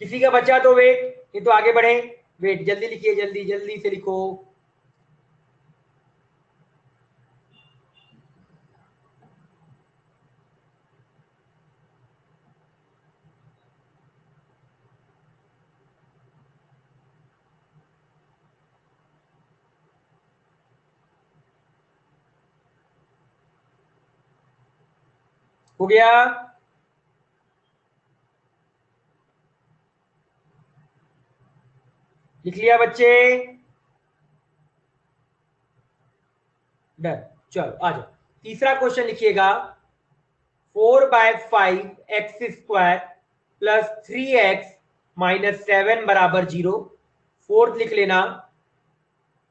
किसी का बचा तो वेट, ये तो आगे बढ़े। वेट, जल्दी लिखिए, जल्दी जल्दी से लिखो। हो गया? लिख लिया बच्चे? डन। चलो आ जाओ, तीसरा क्वेश्चन लिखिएगा। 4/5 x² प्लस 3x माइनस 7 बराबर 0। फोर्थ लिख लेना,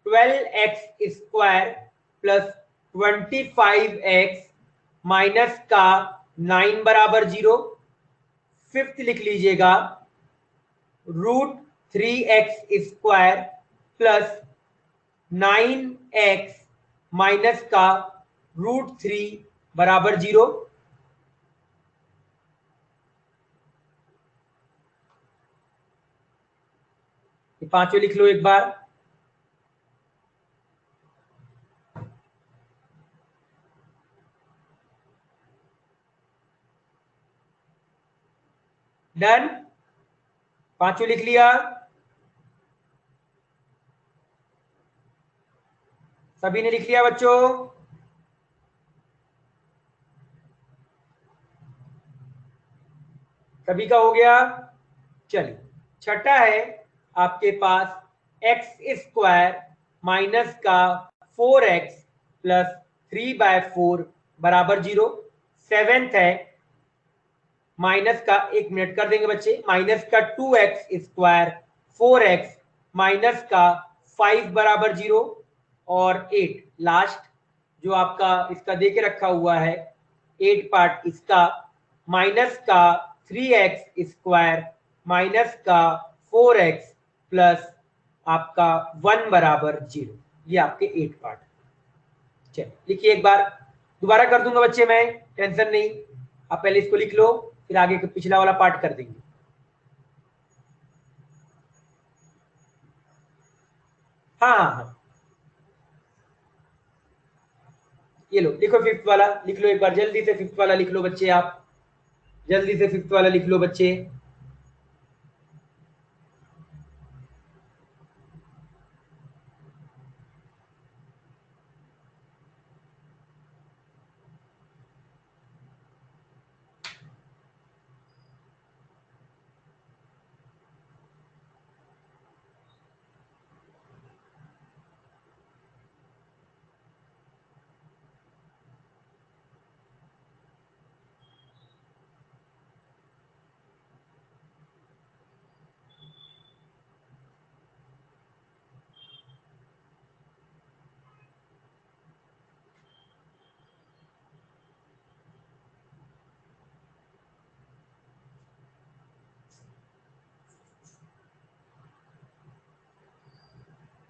12x² प्लस 25x माइनस का 9 बराबर 0। फिफ्थ लिख लीजिएगा, √3x² प्लस 9x माइनस का √3 बराबर 0। ये पांचों लिख लो एक बार। डन, पांचों लिख लिया? सभी ने लिख लिया बच्चों? सभी का हो गया? चलिए, छठा है आपके पास x² माइनस का 4x प्लस 3/4 बराबर 0। सेवेंथ है माइनस का, 1 मिनट कर देंगे बच्चे, माइनस का 2x² 4x माइनस का 5 बराबर 0। और 8 लास्ट जो आपका इसका देके रखा हुआ है 8 पार्ट इसका, माइनस का 3x² माइनस का 4x प्लस आपका 1 बराबर 0। ये आपके 8 पार्ट। चलिए लिखिए एक बार, दोबारा कर दूंगा बच्चे मैं, टेंशन नहीं, आप पहले इसको लिख लो, फिर आगे पिछला वाला पार्ट कर देंगे। हाँ हाँ हाँ, ये लो लिखो, फिफ्थ वाला लिख लो एक बार, जल्दी से फिफ्थ वाला लिख लो बच्चे, आप जल्दी से फिफ्थ वाला लिख लो बच्चे।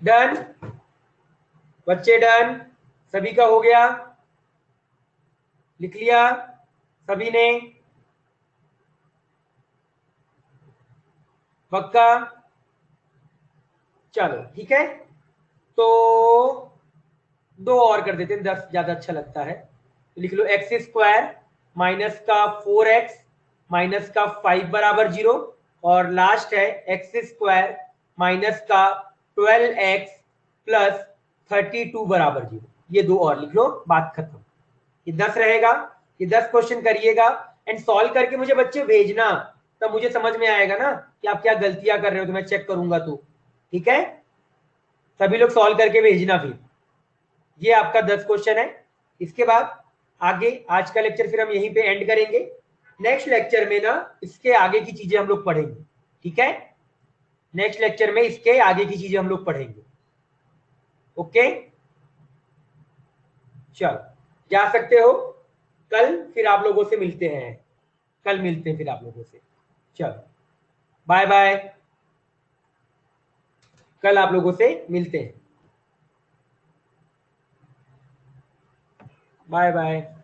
डन बच्चे, डन, सभी का हो गया? लिख लिया सभी ने? पक्का? चलो ठीक है, तो दो और कर देते हैं, 10 ज्यादा अच्छा लगता है। तो लिख लो x² माइनस का 4x माइनस का 5 बराबर 0। और लास्ट है x² माइनस का 12x प्लस 32 बराबर 0। ये दो और लिख लो, बात खत्म। ये 10 रहेगा, ये 10 क्वेश्चन करिएगा एंड सॉल्व करके मुझे बच्चे भेजना, तब मुझे समझ में आएगा ना कि आप क्या गलतियां कर रहे हो, तो मैं चेक करूंगा। तो ठीक है, सभी लोग सॉल्व करके भेजना फिर। ये आपका 10 क्वेश्चन है। इसके बाद आगे आज का लेक्चर फिर हम यहीं पे एंड करेंगे। नेक्स्ट लेक्चर में ना इसके आगे की चीजें हम लोग पढ़ेंगे। ठीक है, नेक्स्ट लेक्चर में इसके आगे की चीजें हम लोग पढ़ेंगे। ओके, चलो जा सकते हो। कल फिर आप लोगों से मिलते हैं, कल मिलते हैं फिर आप लोगों से। चलो बाय बाय, कल आप लोगों से मिलते हैं। Bye bye.